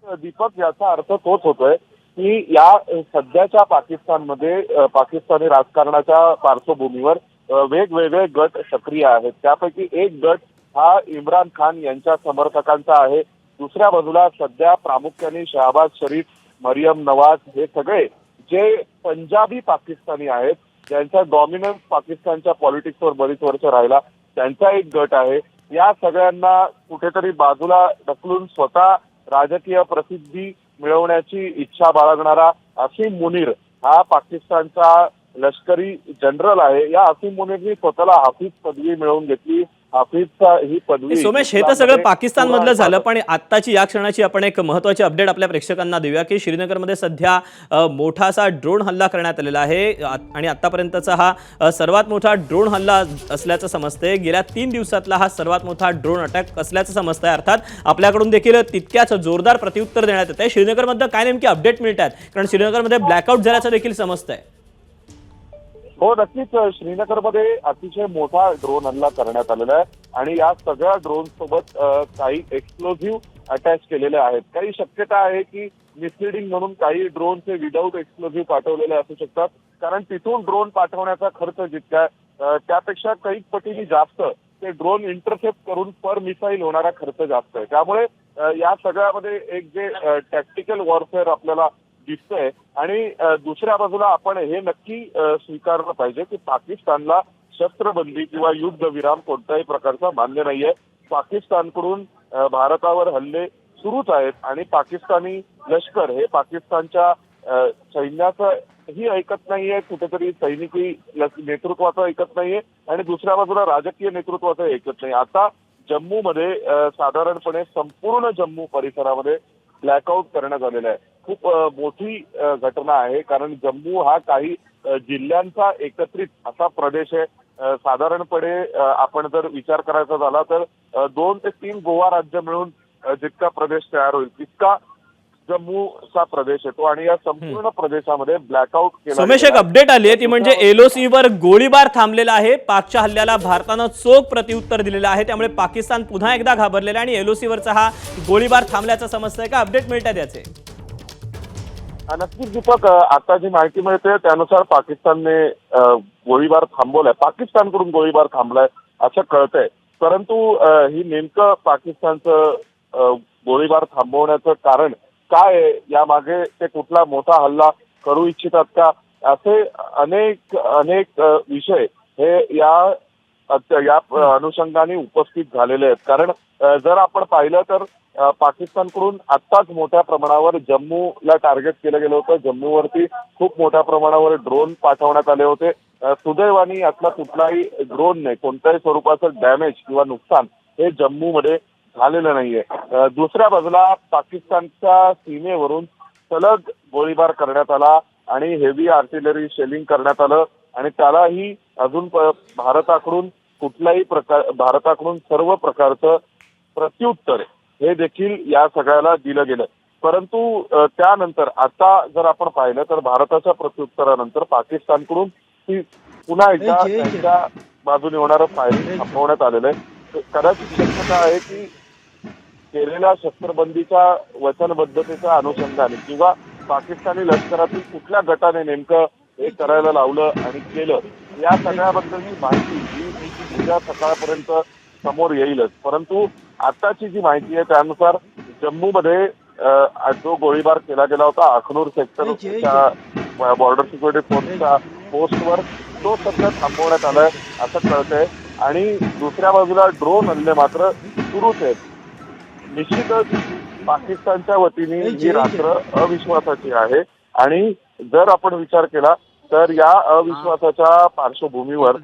दीपक, याचा अर्थ तोच होतोय की या सध्याच्या पाकिस्तानमध्ये पाकिस्तानी राजकारणाच्या पार्श्वभूमीवर वेगवेगळे गट सक्रिय आहेत. त्यापैकी एक गट हा इम्रान खान यांच्या समर्थकांचा आहे. दुसऱ्या बाजूला सध्या प्रामुख्याने शहबाज शरीफ, मरियम नवाज हे सगळे जे पंजाबी पाकिस्तानी आहेत, ज्यांचा डॉमिनन्स पाकिस्तानच्या पॉलिटिक्सवर बरीच वर्ष राहिला, त्यांचा एक गट आहे. या सगळ्यांना कुठेतरी बाजूला ढकलून स्वतः राजकीय प्रसिद्धी मिळवण्याची इच्छा बाळगणारा असीम मुनीर हा पाकिस्तानचा लष्करी जनरल आहे. या असीम मुनीरनी स्वतःला हाफिज पदवी मिळवून घेतली. हाफिजचा ही पदवी सोमेश, हे तर सगळं पाकिस्तान मधलं झालं, पण आत्ताची या क्षणाची आपण एक महत्त्वाची अपडेट आपल्या प्रेक्षकांना देऊया की श्रीनगरमध्ये सध्या मोठा असा ड्रोन हल्ला करण्यात आलेला आहे आणि आतापर्यंतचा हा सर्वात मोठा ड्रोन हल्ला असल्याचं समजतंय. गेल्या 3 दिवसातला हा सर्वात मोठा ड्रोन अटॅक असल्याचं समजतंय. अर्थात आपल्याकडून देखील तितक्याच जोरदार प्रत्युत्तर देण्यात येत आहे. श्रीनगरमध्ये काय नेमकी अपडेट मिळत आहेत, कारण श्रीनगरमध्ये ब्लॅकआउट झाल्याचं देखील समजतंय. हो, नक्कीच श्रीनगरमध्ये अतिशय मोठा ड्रोन हल्ला करण्यात आलेला आहे आणि या सगळ्या ड्रोन सोबत काही एक्सप्लोझिव्ह अटॅच केलेले आहेत. काही शक्यता आहे की मिसलिडिंग म्हणून काही ड्रोनचे विदाऊट एक्सप्लोझिव्ह पाठवलेले असू शकतात, कारण तिथून ड्रोन पाठवण्याचा खर्च जितका त्यापेक्षा काही पटीने जास्त ते ड्रोन इंटरसेप्ट करून पर मिसाईल होणारा खर्च जास्त आहे. त्यामुळे या सगळ्यामध्ये एक जे टॅक्टिकल वॉरफेअर आपल्याला दिसतंय आणि दुसऱ्या बाजूला आपण हे नक्की स्वीकारलं पाहिजे की पाकिस्तानला शस्त्रबंदी किंवा युद्धविराम कोणत्याही प्रकारचा मान्य नाहीये. पाकिस्तानकडून भारतावर हल्ले सुरूच आहेत आणि पाकिस्तानी लष्कर हे पाकिस्तानच्या सैन्याचं ही ऐकत नाहीये, कुठेतरी सैनिकी नेतृत्वाचं ऐकत नाहीये आणि दुसऱ्या बाजूला राजकीय नेतृत्वाचं ऐकत नाही. आता जम्मूमध्ये साधारणपणे संपूर्ण जम्मू परिसरामध्ये ब्लॅकआउट करण्यात आलेला आहे. खूप मोठी घटना आहे, कारण जम्मू हा काही जिल्ह्यांचा एकत्रित असा प्रदेश आहे. साधारणपणे आपण जर विचार करायचा झाला तर 2 ते 3 गोवा राज्य मिळून जितका प्रदेश तयार होईल तितका जम्मूचा प्रदेश येतो आणि या संपूर्ण प्रदेशामध्ये ब्लॅकआउट केला. सोमेश, एक अपडेट आली आहे ती म्हणजे LOC वर गोळीबार थांबलेला आहे. पाकच्या हल्ल्याला भारतानं चोख प्रत्युत्तर दिलेलं आहे, त्यामुळे पाकिस्तान पुन्हा एकदा घाबरलेला आहे आणि LOC वरचा हा गोळीबार थांबल्याचं समजतंय का? अपडेट मिळतात याचे? नक्कीच दीपक, आता जी माहिती मिळते त्यानुसार पाकिस्तानने गोळीबार थांबवलाय, पाकिस्तानकडून गोळीबार थांबलाय असं कळतंय. परंतु ही नेमकं पाकिस्तानचं गोळीबार थांबवण्याचं कारण काय आहे, यामागे ते कुठला मोठा हल्ला करू इच्छितात का, असे अनेक विषय हे या अनुषंगाने उपस्थित झालेले आहेत. कारण जर आपण पाहिलं तर पाकिस्तानकडून आत्ताच मोठ्या प्रमाणावर जम्मूला टार्गेट केलं गेलं होतं. जम्मूवरती खूप मोठ्या प्रमाणावर ड्रोन पाठवण्यात आले होते. सुदैवाने यातला कुठलाही ड्रोनने कोणत्याही स्वरूपाचं डॅमेज किंवा नुकसान हे जम्मूमध्ये झालेलं नाहीये. दुसऱ्या बाजूला पाकिस्तानच्या सीमेवरून सलग गोळीबार करण्यात आला आणि हेवी आर्टिलरी शेलिंग करण्यात आलं आणि त्यालाही अजून भारताकडून सर्व प्रकारचं प्रत्युत्तर हे देखील या सगळ्याला दिलं गेलं. परंतु त्यानंतर आता जर आपण पाहिलं तर भारताच्या प्रत्युत्तरानंतर पाकिस्तानकडून ती पुन्हा एकदा त्यांच्या बाजूने होणारं फायरिंग थांबवण्यात आलेलं आहे. कदाचित शक्यता आहे की केलेल्या शस्त्रबंदीच्या वचनबद्धतेच्या अनुषंगाने किंवा पाकिस्तानी लष्करातील कुठल्या गटाने नेमकं हे करायला लावलं आणि केलं या सगळ्याबद्दलची माहिती ही उद्या सकाळपर्यंत समोर येईलच. परंतु आताची जी माहिती आहे त्यानुसार जम्मूमध्ये जो गोळीबार केला गेला होता अखनूर सेक्टरच्या बॉर्डर सिक्युरिटी फोर्सच्या पोस्टवर तो सध्या थांबवण्यात आलाय असं कळतंय आणि दुसऱ्या बाजूला ड्रोन हल्ले मात्र सुरूच आहेत. निश्चितच पाकिस्तानच्या वतीने ही रात्र अविश्वासाची आहे आणि जर आपण विचार केला तर या अविश्वासाच्या पार्श्वभूमीवर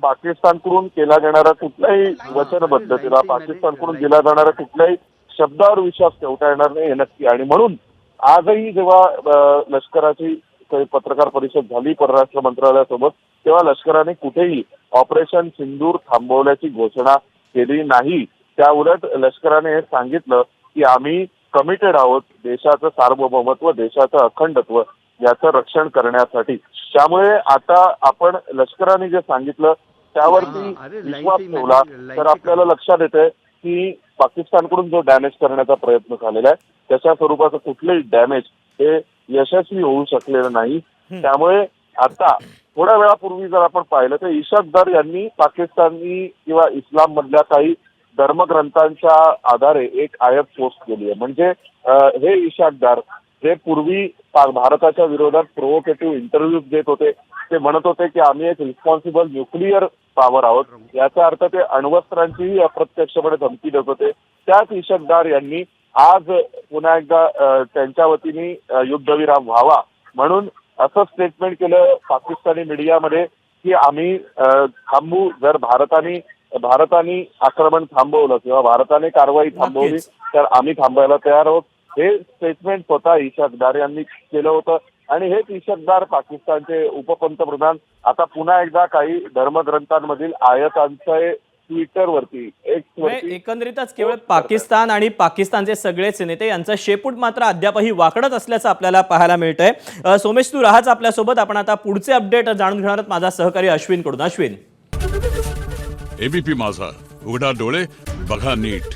पाकिस्तानकडून केला जाणारा कुठल्याही वचनबद्धतेला, पाकिस्तानकडून दिला जाणाऱ्या कुठल्याही शब्दावर विश्वास ठेवता येणार नाही हे नक्की. आणि म्हणून आजही जेव्हा लष्कराची काही पत्रकार परिषद झाली परराष्ट्र मंत्रालयासोबत, तेव्हा लष्कराने कुठेही ऑपरेशन सिंदूर थांबवल्याची घोषणा केली नाही. त्या उलट लष्कराने हे सांगितलं की आम्ही कमिटेड आहोत देशाचं सार्वभौमत्व, देशाचं अखंडत्व याचं रक्षण करण्यासाठी. त्यामुळे आता आपण लष्कराने जे सांगितलं त्यावरती विश्वास ठेवला तर आपल्याला लक्षात येतंय की पाकिस्तानकडून जो डॅमेज करण्याचा प्रयत्न झालेला आहे त्याच्या स्वरूपाचं कुठलंही डॅमेज हे यशस्वी होऊ शकलेलं नाही. त्यामुळे आता थोड्या वेळापूर्वी जर आपण पाहिलं तर इशाक दार यांनी पाकिस्तानी किंवा इस्लाम मधल्या काही धर्मग्रंथांच्या आधारे एक आयत पोस्ट केली आहे. म्हणजे हे इशाक दार जे पूर्वी भारताच्या विरोधात प्रोव्होकेटिव्ह इंटरव्ह्यू देत होते, ते म्हणत होते की आम्ही एक रिस्पॉन्सिबल न्यूक्लिअर पॉवर आहोत, याचा अर्थ ते अण्वस्त्रांचीही अप्रत्यक्षपणे धमकी देत होते. त्याच इशाक दार यांनी आज पुन्हा एकदा त्यांच्या वतीने युद्धविराम व्हावा म्हणून असं स्टेटमेंट केलं पाकिस्तानी मीडियामध्ये की आम्ही थांबू, जर भारताने आक्रमण थांबवलं किंवा भारताने कारवाई थांबवली तर आम्ही थांबायला तयार आहोत. हे स्टेटमेंट स्वतः इशाक दार यांनी केलं होतं. आणि हेच इशाक दार पाकिस्तानचे उपपंतप्रधान आता पुन्हा एकदा काही धर्मग्रंथांमधील आयतांचे ट्विटरवरती एक्सवरती एकंदरीतच केवळ पाकिस्तान आणि पाकिस्तानचे सगळेच नेते यांचं शेपूट मात्र अद्यापही वाकडत असल्याचं आपल्याला पाहायला मिळतंय. सोमेश, तू राहाच आपल्यासोबत. आपण आता पुढचे अपडेट जाणून घेणार आहोत माझा सहकारी अश्विन कडून. अश्विन. एबीपी माझा, उघडा डोळे बघा नीट.